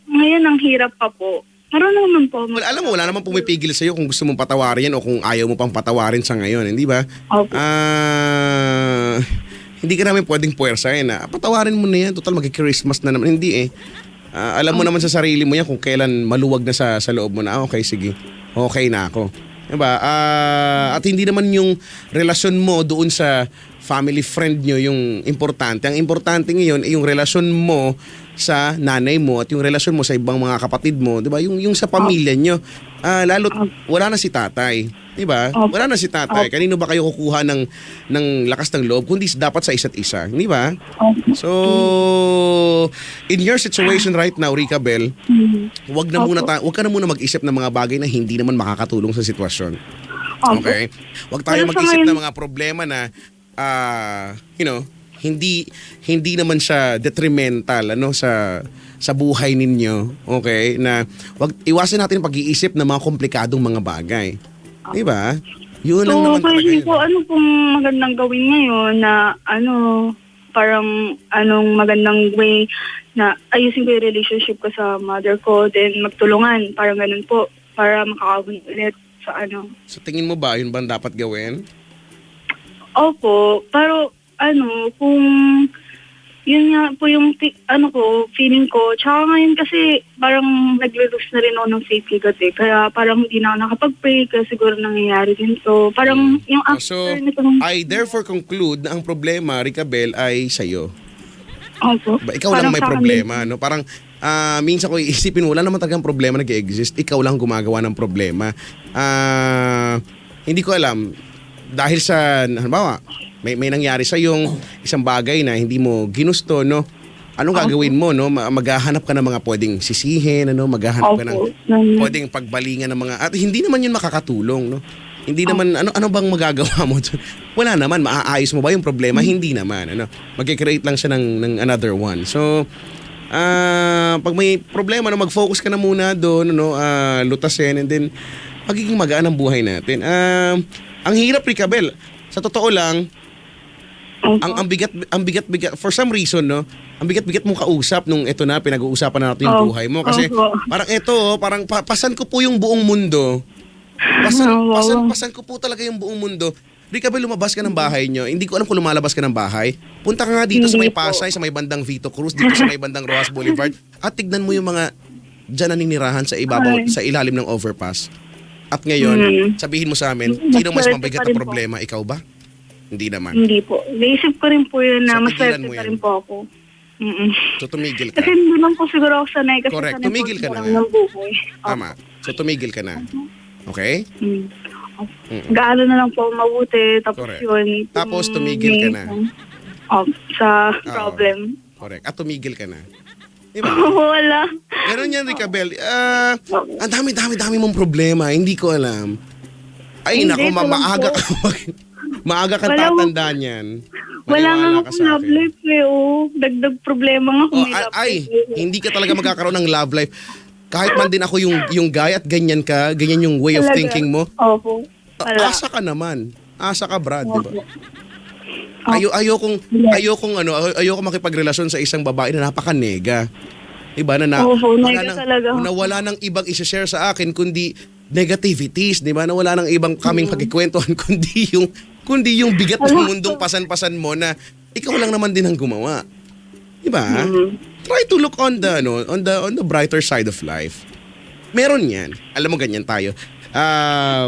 Ngayon ang hirap pa po. Marunong naman po. Alam mo, wala naman pumipigil sa'yo kung gusto mong patawarin yan o kung ayaw mo pang patawarin sa ngayon, hindi ba? Hindi ka namin pwedeng puwersahin na patawarin mo na yan, total magki-Christmas na naman. Hindi Alam mo naman sa sarili mo yan kung kailan maluwag na sa loob mo na, okay, sige, okay na ako. Diba? At hindi naman yung relasyon mo doon sa family friend nyo yung importante. Ang importante ngayon ay yung relasyon mo sa nanay mo at yung relasyon mo sa ibang mga kapatid mo, 'di ba? Yung sa pamilya nyo. Lalo't wala na si tatay, 'di ba? Wala na si tatay. Kanino ba kayo kukuha ng lakas ng loob kundi dapat sa isa't isa, 'di ba? So, in your situation right now, Rica Bell, wag ka na muna mag-isip ng mga bagay na hindi naman makakatulong sa sitwasyon. Okay? Wag tayo mag-isip ng mga problema na hindi naman siya detrimental sa buhay ninyo, okay? Na iwasan natin pag-iisip ng mga komplikadong mga bagay. 'Di ba? Yun lang naman talaga. So, ano pong magandang gawin ngayon na parang anong magandang way na ayusin ko yung relationship ko sa mother ko, then magtulungan, parang ganun po, para makakawin ulit sa So, tingin mo ba yun ba ang dapat gawin? Opo, pero kung yun nga po yung feeling ko. Tsaka ngayon kasi parang nagre-lose na rin ako ng safety agad eh. Kaya parang hindi na ako nakapag-pray kaya siguro nangyayari din. So parang yung after nitong... I therefore conclude na ang problema, Rica Bell, ay sa'yo. Opo. Ikaw lang may problema, no? Parang minsan ko iisipin, wala naman talagang problema nag-exist. Ikaw lang gumagawa ng problema. Hindi ko alam. Dahil sa, halimbawa, may nangyari sa yung isang bagay na hindi mo ginusto, no? Anong gagawin mo, no? Maghahanap ka ng mga pwedeng sisihin, ano? Maghahanap ka ng pwedeng pagbalingan ng mga... At hindi naman yun makakatulong, no? Hindi naman, ano bang magagawa mo? Wala naman, maaayos mo ba yung problema? Hindi naman, ano? Mag-create lang siya ng another one. So, pag may problema, no, mag-focus ka na muna doon, no? Lutasin, and then, magiging magaan ang buhay natin. Ang hirap, Rica Bell. Sa totoo lang, ang bigat for some reason, no, ang bigat mong kausap nung ito na pinag-uusapan natin yung buhay mo kasi parang pasan ko po yung buong mundo. Pasan ko po talaga yung buong mundo. Rica Bell, lumabas ka ng bahay nyo. Hindi ko alam kung lumalabas ka ng bahay. Punta ka nga dito sa may Pasay, sa may bandang Vito Cruz, dito sa may bandang Rojas Boulevard, at tignan mo yung mga dyan naninirahan sa ibabaw, sa ilalim ng overpass. At ngayon, sabihin mo sa amin, sino mas mabigat na problema? Ikaw ba? Hindi naman. Hindi po. Naisip ko rin po yun na So, maswerte tigilan mo pa yan. rin po ako. So tumigil ka. Kasi hindi lang po siguro ako sanay. Kasi Correct. sanay Tumigil po ka na lang nga. ng buhay. Tama. So tumigil ka na. Okay? Gaano na lang po mabuti. Tapos Correct. yun. Tapos tumigil ka na. Sa problem. Correct. At tumigil ka na. Diba? Wala. Ganun yan, Rica Bell. Ang dami mong problema. Hindi ko alam. Ay, Hindi, nako, ito lang maaga po. ka. Maaga kang Wala tatandaan yan. Wala nga Maniwala ka akong sa love akin. life eh. Dagdag problema nga kung may love life. Hindi ka talaga magkakaroon ng love life. Kahit man din ako yung guy at ganyan yung way of Talaga? thinking mo. Opo. Wala. Asa ka naman. Asa ka, Brad, di ba? Opo. Ayokong makipagrelasyon sa isang babae na napaka-nega. Diba? Opo, nega talaga. Na wala nang ibang i-share sa akin kundi negativities, di ba? Na wala nang ibang kaming pagkikwentuhan kundi yung bigat ng mundong pasan-pasan mo na ikaw lang naman din ang gumawa. Di ba? Try to look on the brighter side of life. Meron 'yan. Alam mo, ganyan tayo.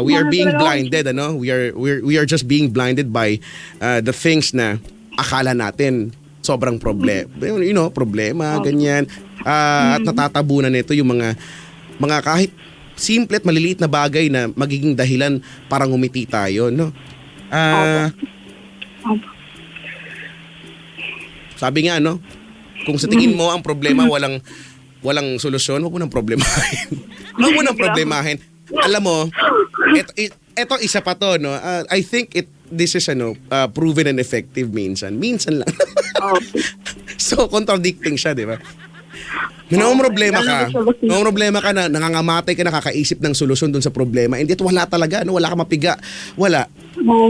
We are being blinded, ano? We are just being blinded by the things na akala natin sobrang problema, ganyan. At natatabunan nito yung mga kahit simple at maliliit na bagay na magiging dahilan para ngumiti tayo, no? Sabi nga, no? Kung sa tingin mo ang problema walang solusyon, wag mo nang problemahin. Wag mo nang problemahin. Alam mo, eto isa pa to, no? I think this is proven and effective minsan lang. So contradicting siya, di ba? May problema ka na nangangamatay ka, nakakaisip ng solusyon dun sa problema. Hindi, wala talaga, no? Wala ka mapiga. Wala.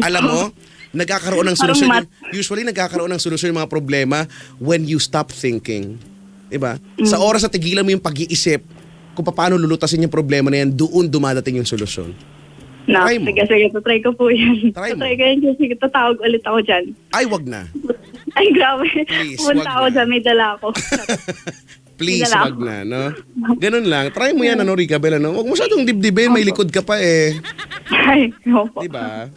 Alam mo, nagkakaroon ng solusyon. Usually nagkakaroon ng solusyon yung mga problema when you stop thinking. Diba? Sa oras na tigilan mo yung pag-iisip kung paano lulutasin yung problema na yan, doon dumadating yung solusyon. Try mo. Sige, try ko po yan. Try mo. Try ko yan. Sige, tatawag ulit ako dyan. Ay, wag na. Ay, grabe. Please, Punta wag ako na. dyan, may dala ako. Please, Hindi na wag na, no? Ganun lang. Try mo yan, Rica Bel, ano? Huwag mo masyadong dibdibin, may likod ka pa eh. Ay, opo. Diba?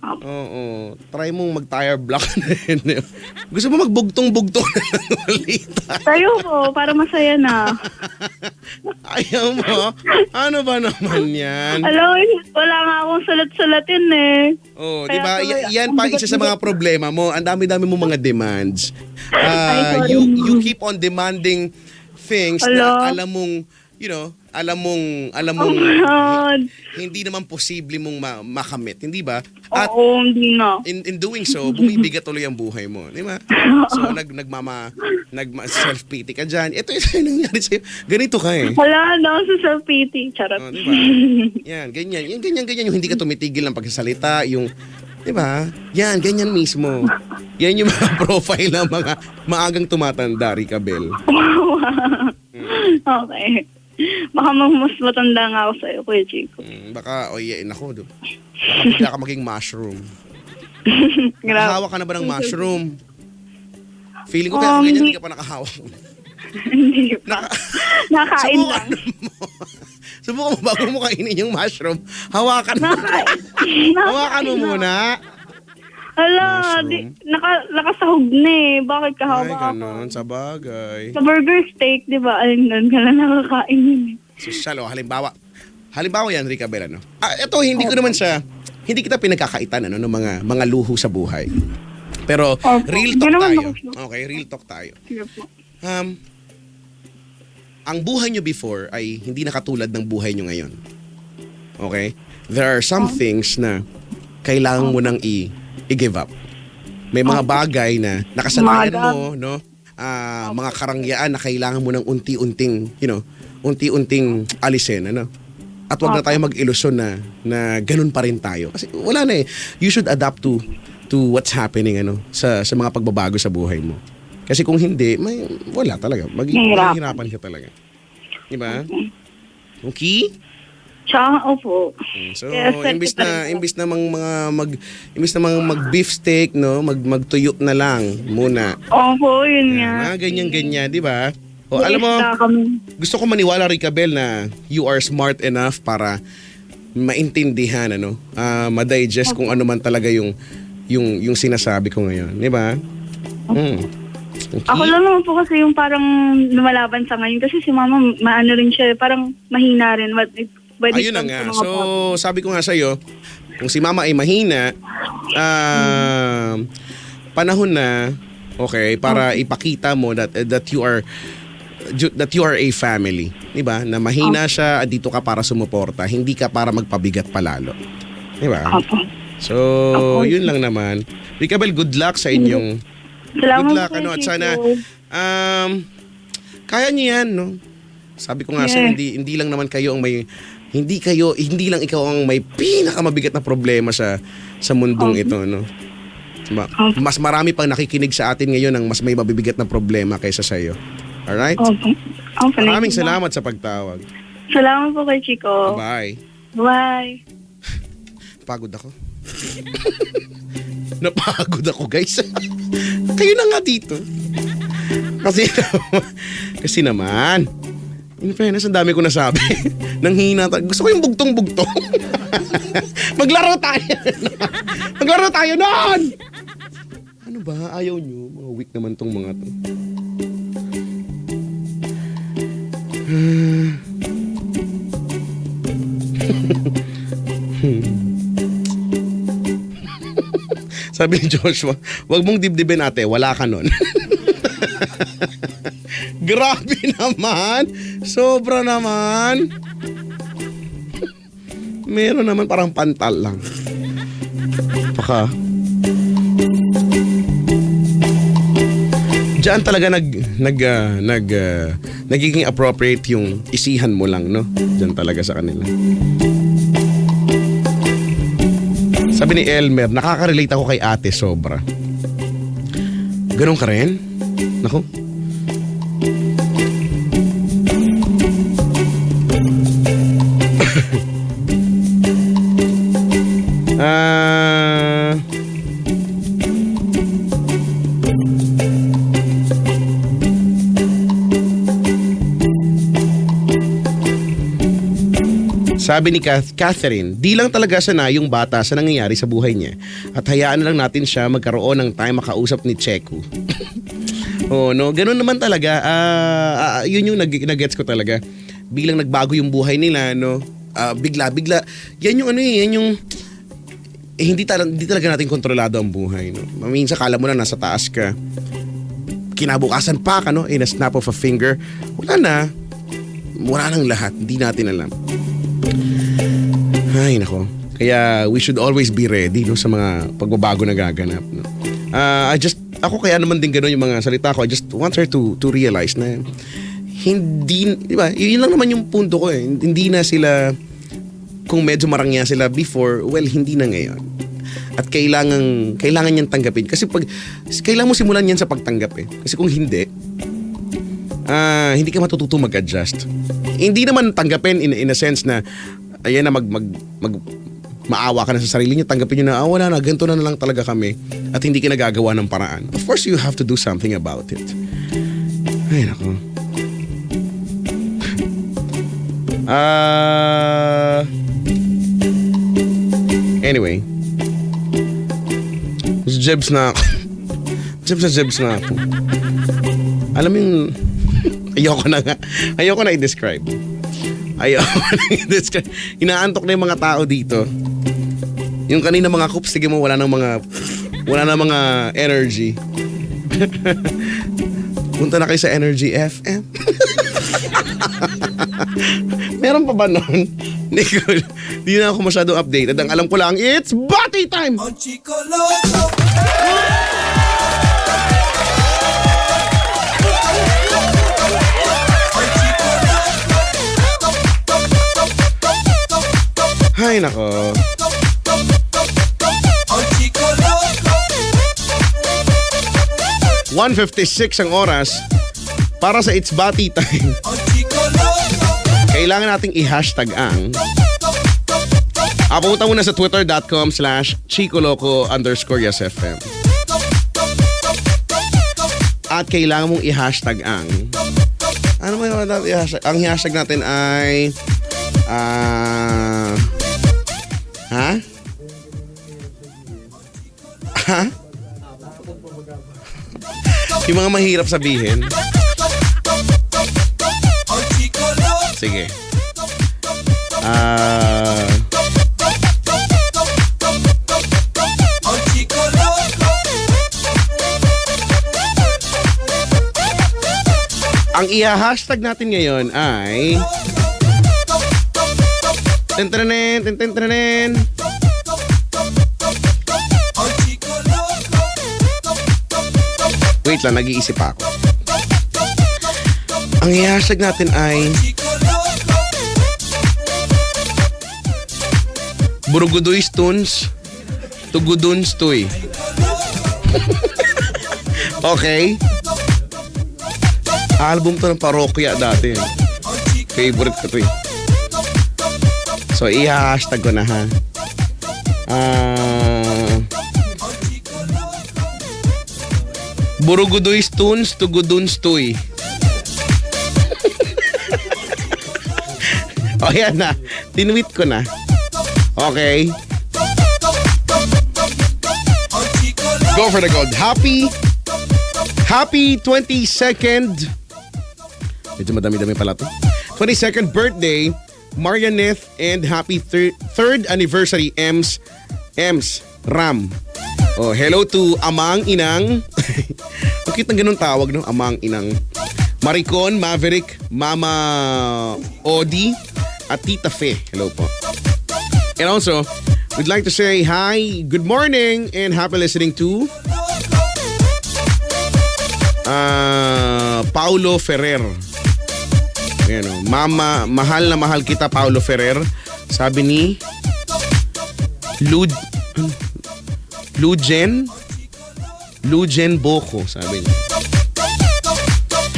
Opo. Oo. Try mong mag-tire block na yun. Gusto mo magbugtong-bugtong na ng balita. Tayo po, para masaya na. Ayaw mo? Ano ba naman yan? Alam, wala nga akong sulat-sulatin eh. Oh, Kaya di ba? tuloy, Yan pa isa sa mga problema mo. Ang dami-dami mo mga demands. Ay, sorry. You keep on demanding things Hello? na alam mong, alam Oh mong my God. hindi naman posible mong makamit, hindi ba? Oo, hindi na. In doing so, bumibigat tuloy ang buhay mo, di ba? So self-pity ka dyan. Ito yung nangyari sa'yo. Ganito ka eh. Wala na ako sa self-pity. Charot. Oh, di ba? Yan, ganyan. Yung ganyan yung hindi ka tumitigil ng pagsasalita, yung, di ba? Yan, ganyan mismo. Yan yung mga profile ng mga maagang tumatanda, Rica Bel. Okay. Baka mas matanda nga ako sa'yo, Kuya Chico. Baka, nako, baka ka maging mushroom. Grabe. Nakahawak ka na ba ng mushroom? Feeling ko kaya ganyan, hindi ka pa nakahawak. Hindi pa. Nakain lang. Subukan mo bago mo kainin yung mushroom. Hawakan mo. Hawakan mo muna. Hala, nakasahog na eh. Bakit Ay, kahawa ako? ganon. Sa bagay. Sa burger steak, di ba? Ayun doon, kala nakakain yun eh. Sosyal, halimbawa yan, Rica Bel, ano? Ito, hindi kita pinagkakaitan, ng mga luho sa buhay. Pero, Opo. real talk Ganun tayo. ako, sure. Okay, real talk tayo. Sige po. Ang buhay nyo before ay hindi nakatulad ng buhay nyo ngayon. Okay? There are some things na kailangan mo nang i-give up. May mga bagay na nakasanayan mo, no? Mga karangyaan na kailangan mo ng unti-unting alisin, ano? At wag na tayo mag-ilusyon na ganun pa rin tayo. Kasi wala na eh. You should adapt to what's happening, sa mga pagbabago sa buhay mo. Kasi kung hindi, wala talaga. Mahihirapan ka talaga. Diba? Okay? Tsaka, opo. So, Kaya imbis na mag beef steak, no, magtuyo na lang muna. Opo, yun nga. Ganyan, di ba? O alam mo, gusto ko maniwala, Rica Bel, na you are smart enough para maintindihan, ma-digest kung ano man talaga yung sinasabi ko ngayon, di ba? Okay. Ako lang naman po kasi yung parang lumalaban sa ngayon. Kasi si mama, maano rin siya, parang mahina rin. Ayun na nga. So, sabi ko nga sa'yo, kung si mama ay mahina, panahon na, okay, para ipakita mo that you are a family. Diba? Na mahina siya, dito ka para sumuporta, hindi ka para magpabigat palalo. Diba? So, yun lang naman. Rica Bel, good luck sa inyong... Salamat good luck, at sana... kaya niyo yan, no? Sabi ko nga sa'yo, hindi lang naman kayo ang may... Hindi lang ikaw ang may pinakamabigat na problema sa mundong ito, no? Mas marami pang nakikinig sa atin ngayon ng mas may mabibigat na problema kaysa sa iyo. Alright? Maraming salamat sa pagtawag. Salamat po kay Chico. Bye. Bye. Pagod ako. Napagod ako, guys. Kayo na nga dito. Kasi naman, in fairness, ang dami ko nasabi. Nanghina tayo. Gusto ko yung bugtong-bugtong. Maglaro tayo noon! Ano ba? Ayaw nyo? Mga weak naman tong mga to. Sabi ni Joshua, wag mong dibdibin ate, wala ka nun. Grabe naman. Sobra naman. Meron naman parang pantal lang. Diyan talaga nagiging appropriate yung isihan mo lang, no? Diyan talaga sa kanila. Sabi ni Elmer, nakaka-relate ako kay ate sobra. Ganon ka rin? Naku. Sabi ni Catherine, di lang talaga sana yung bata sa nangyayari sa buhay niya. At hayaan na lang natin siya magkaroon ng time makausap ni Cheku. Oh, no, ganun naman talaga. Yun yung nag-gets ko talaga. Biglang nagbago yung buhay nila, no. Bigla. Yan yung yan yung hindi talaga natin kontrolado ang buhay, no. Minsan kala mo na nasa taas ka. Kinabukasan pa ka, no, in a snap of a finger. Wala nang lahat. Hindi natin alam. Ay, nako. Kaya we should always be ready, no, sa mga pagbabago na gaganap, no. Ako kaya naman din gano'n yung mga salita ko. I just want her to realize na hindi, di ba, yun lang naman yung punto ko eh. Hindi na sila, kung medyo marangya sila before, well, hindi na ngayon. At kailangan niyang tanggapin. Kasi kailangan mo simulan yan sa pagtanggap eh. Kasi kung hindi ka matututo mag-adjust. Hindi naman tanggapin in a sense na ayan na maawa ka na sa sarili niyo, tanggapin niyo na wala na, ganito na lang talaga kami at hindi ka nagagawa ng paraan. Of course, you have to do something about it. Ay, nako. Anyway. Jebs na ako. Jebs na ako. Alam mo yung ayoko na i-describe. Inaantok na yung mga tao dito. Yung kanina mga coops, sige mo, wala na mga energy. Punta na kayo sa Energy FM. Meron pa ba nun? Nicole, di na ako masyadong updated. Ang alam ko lang, it's Bati time! On Chico Loco! Ay, nako. 1:56 ang oras para sa It's Bati Time. Kailangan nating i-hashtag ang pumunta muna sa twitter.com/chicoloco_YesFM. At kailangan mong i-hashtag ang ano ba yung i-hashtag? Ang i-hashtag natin ay yung mga mahirap sabihin. Sige. Ang i-hashtag natin ngayon ay Tentrenen. Wait lang, nag-iisip pa ako. Ang i-hashtag natin ay Burugudoy Stones Tugudun Stoy. Okay? Album to ng parokya dati. Favorite ko to eh. So, i-hashtag ko na ha. Burugudoy Stones Tugudun Stoy. O yan na. Tinweet ko na. Okay. Go for the gold. Happy 22nd. Medyo madami-dami pala to. 22nd birthday, Marianeth, and happy third anniversary, Ems Ram. Oh, hello to Amang Inang. Ang cute ng ganun tawag, no? Amang Inang. Maricon, Maverick, Mama Odi, at Tita Fe. Hello po. And also, we'd like to say hi, good morning, and happy listening to Paulo Ferrer. Ayan, oh. Mama, mahal na mahal kita, Paulo Ferrer. Sabi ni Lujen Boko, sabi niya.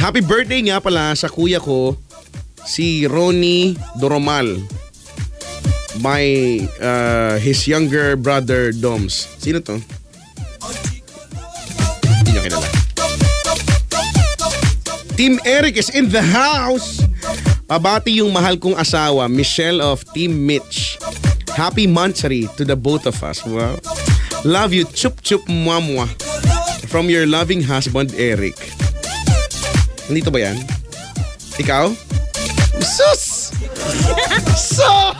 Happy birthday nga pala sa kuya ko, si Ronnie Doromal. His younger brother, Doms. Sino to? Hindi niya kilala. Team Eric is in the house. Pabati yung mahal kong asawa, Michelle of Team Mitch. Happy monthsary to the both of us. Wow. Love you, chup chup mwah. From your loving husband, Eric. Nandito ba yan? Ikaw? Sus! Sus!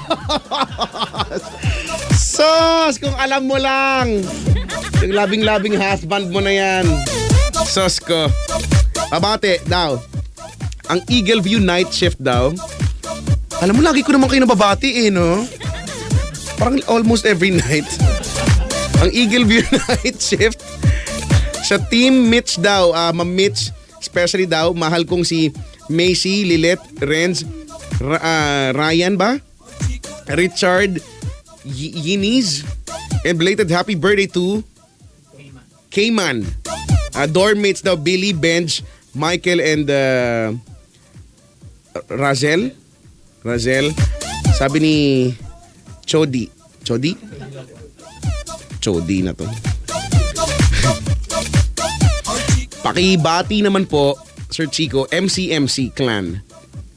Sus! Kung alam mo lang. Yung labing-labing husband mo na yan. Sus ko. Pabati daw. Ang Eagle View night shift daw. Alam mo, lagi ko naman kayo nababati no? Parang almost every night. Ang Eagle View night shift sa Team Mitch daw, Ma'am Mitch, especially daw, mahal kong si Macy, Lilet, Renz, Ryan ba? Richard, Yiniz, and belated happy birthday to Cayman. Dorm mates daw, Billy, Benj, Michael, and Razel. Sabi ni Chody na to. Pakibati naman po, Sir Chico, MCMC clan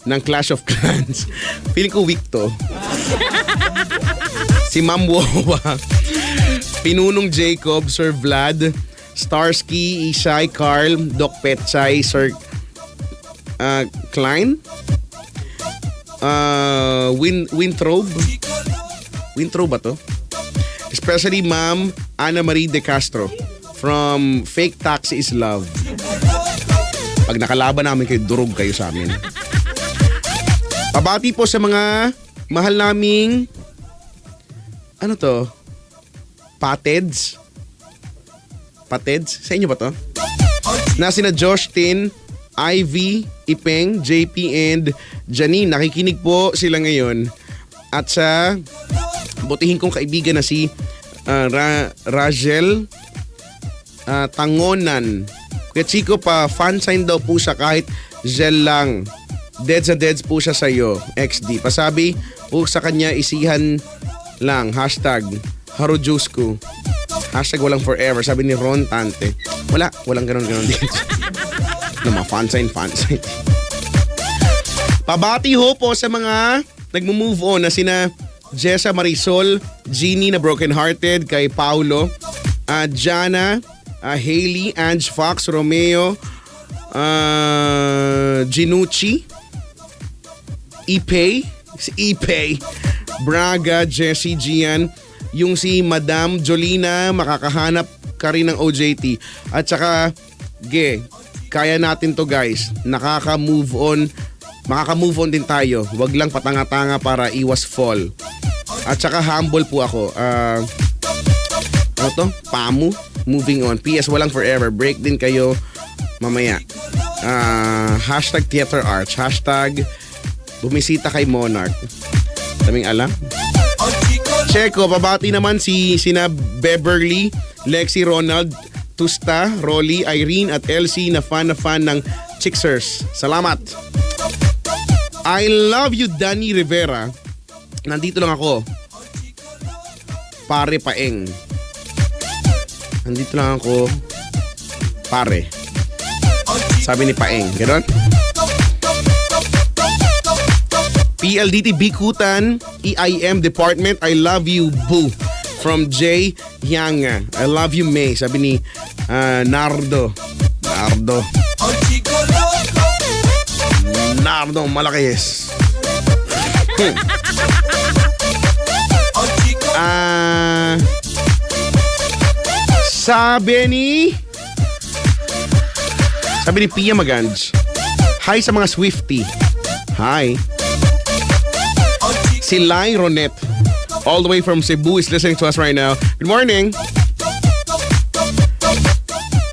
ng Clash of Clans. Feeling ko weak to. Si Ma'am Wawa, Pinunong Jacob, Sir Vlad, Starsky, Ishai, Carl, Doc Petchay, Sir Klein, Wintrobe ba to? Especially Ma'am Ana Marie De Castro from Fake Taxi is Love. Pag nakalaban namin kayo, durog kayo sa amin. Pabati po sa mga mahal naming ano to? Pateds? Sa inyo ba to? Na sina Josh Tin, Ivy, Ipeng, JP, and Janine. Nakikinig po sila ngayon. At sa butihin kong kaibigan na si Rajel Tangonan. Kuya Chico, pa fan sign daw po siya kahit gel lang. Deads na deads po siya sa'yo. XD. Pasabi po sa kanya, isihan lang. Hashtag Harujusku. Hashtag walang forever. Sabi ni Ron Tante. Walang ganon din. Mga fan sign. Pabati ho po sa mga nagmo-move on na sina Jessa Marisol, Jeannie na broken-hearted, kay Paulo, Jana, Hailey, Ange Fox, Romeo, Ginucci, Ipay, Braga, Jessie, Gian, yung si Madam Jolina, makakahanap ka rin ng OJT. At saka, kaya natin to guys. Makaka-move on din tayo. Wag lang patanga-tanga para iwas fall. At saka humble po ako. Ano to? Pamu? Moving on. PS, walang forever. Break din kayo mamaya. Hashtag Theater Arts. Hashtag bumisita kay Monarch. Daming alam. Checo, pabati naman sina Beverly, Lexi, Ronald, Tusta, Rolly, Irene at Elsie na fan ng Chicksers. Salamat. I love you, Danny Rivera. Nandito lang ako. Pare Paeng. Nandito lang ako. Pare. Sabi ni Paeng. Ganon? PLDT Bikutan, EIM Department, I love you, boo. From J. Yang. I love you, May. Sabi ni Nardo. Nardo Malakayes. Sabi ni Pia Maganj. Hi sa mga Swiftie. Hi. Si Lai Ronet, all the way from Cebu, is listening to us right now. Good morning.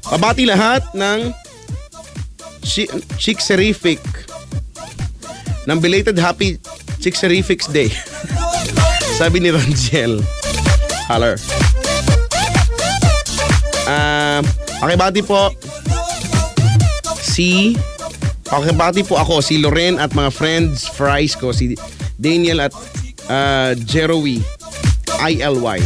Pabati lahat ng Chickserific. Ng belated happy Chickserifics Day. Sabi ni Rangel. Holler. Pakibati po ako, si Loren at mga friends, fries ko, si Daniel at Jerowy, ILY.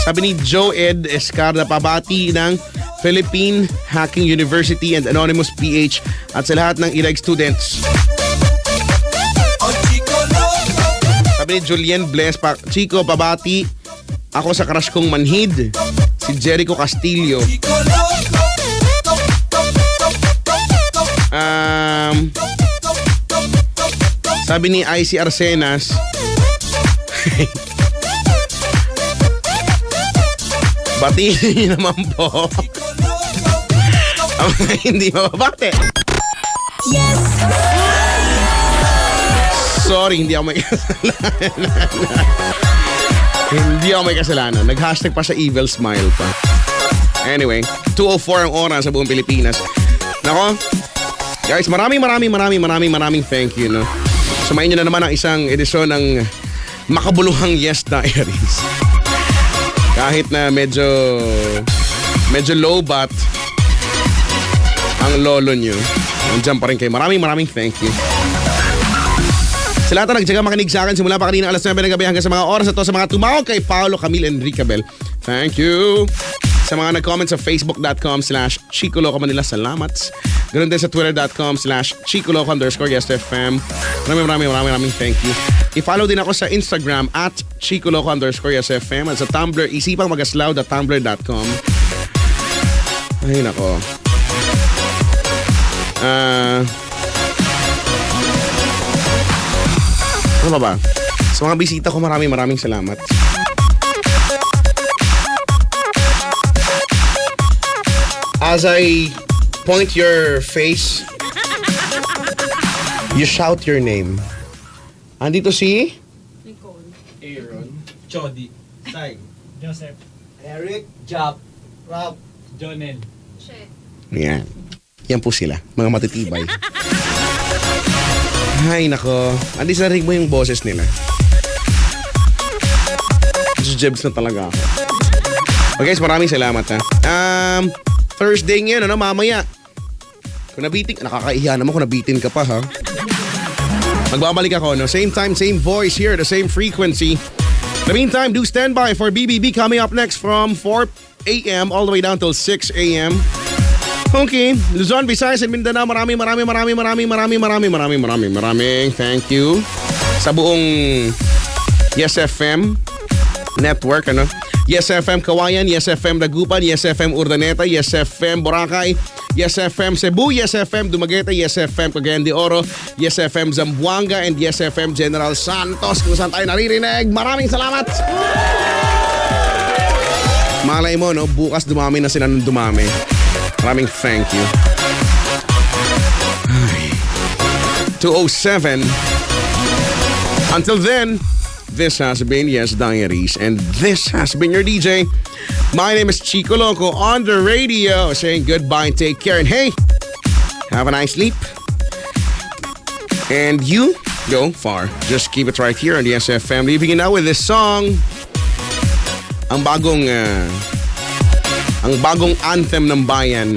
Sabi ni Joe Ed Escarda, pabati ng Philippine Hacking University and Anonymous PH at sa lahat ng IREG students. Sabi ni Julien Bless, Chico, pabati ako sa crush kong manhid, si Jericho Castillo. Sabi ni IC Arsenas, batiin niyo naman po ang mga hindi mababate. Yes. Sorry, hindi ako may kasalanan. Hindi ako may kasalanan. Nag-hashtag pa sa evil smile pa. Anyway, 2:04 ang oras sa buong Pilipinas. Nako, guys, maraming thank you, no? Sumayin nyo na naman ang isang edisyon ng makabuluhang Yes Diaries. Kahit na medyo low bat ang lolo nyo, nandiyan pa rin kayo. Maraming thank you. Sa lahat na nagtsaga makinig sa akin simula pa kanina alas 9 ng gabi hanggang sa mga oras na to, sa mga tumawag kay Paolo Camille Enricabel, thank you. Sa mga nag-comment sa facebook.com/Chico Loco Manila, salamat. Ganun din sa twitter.com/ChicoLoco_YesFM. Maraming thank you. I-follow din ako sa Instagram @ChicoLoco_YesFM at sa Tumblr, isipangmagaslaw.tumblr.com. Ay, nako. Ano ba? Sa mga bisita ko, maraming salamat. As I point your face, you shout your name. Andito si Aaron, Chody, Sai, Joseph. Eric, Jap, Rob, Jonel. Yan. Yan po sila, mga matitibay. Ay, nako. Andi sa rig mo yung boses nila. Jebs na talaga ako. Okay, guys, maraming salamat, ha. Thursday ngayon, ano, mamaya. Kung nabitin, nakakahiya naman kung nabitin ka pa, ha. Magbabalik ako, no? Same time, same voice here, the same frequency. In the meantime, do stand by for BBB coming up next from 4 a.m. all the way down till 6 a.m. Okay, Luzon, Visayas, and Mindanao, maraming thank you sa buong Yes FM network, ano? Yes FM Kawayan, Yes FM Dagupan, Yes FM Urdaneta, Yes FM Boracay, Yes FM Cebu, Yes FM Dumaguete, Yes FM Cagayan de Oro, Yes FM Zamboanga, and Yes FM General Santos, kung saan tayo naririnig. Maraming salamat! Malay mo, no? Bukas dumami na sila ng dumami. Maraming thank you. 2:07. Until then, this has been Yes Diaries, and this has been your DJ. My name is Chico Loco on the radio, saying goodbye and take care. And hey, have a nice sleep. And you go far. Just keep it right here on the SFM. Leaving you now with this song. Ang bagong anthem ng bayan.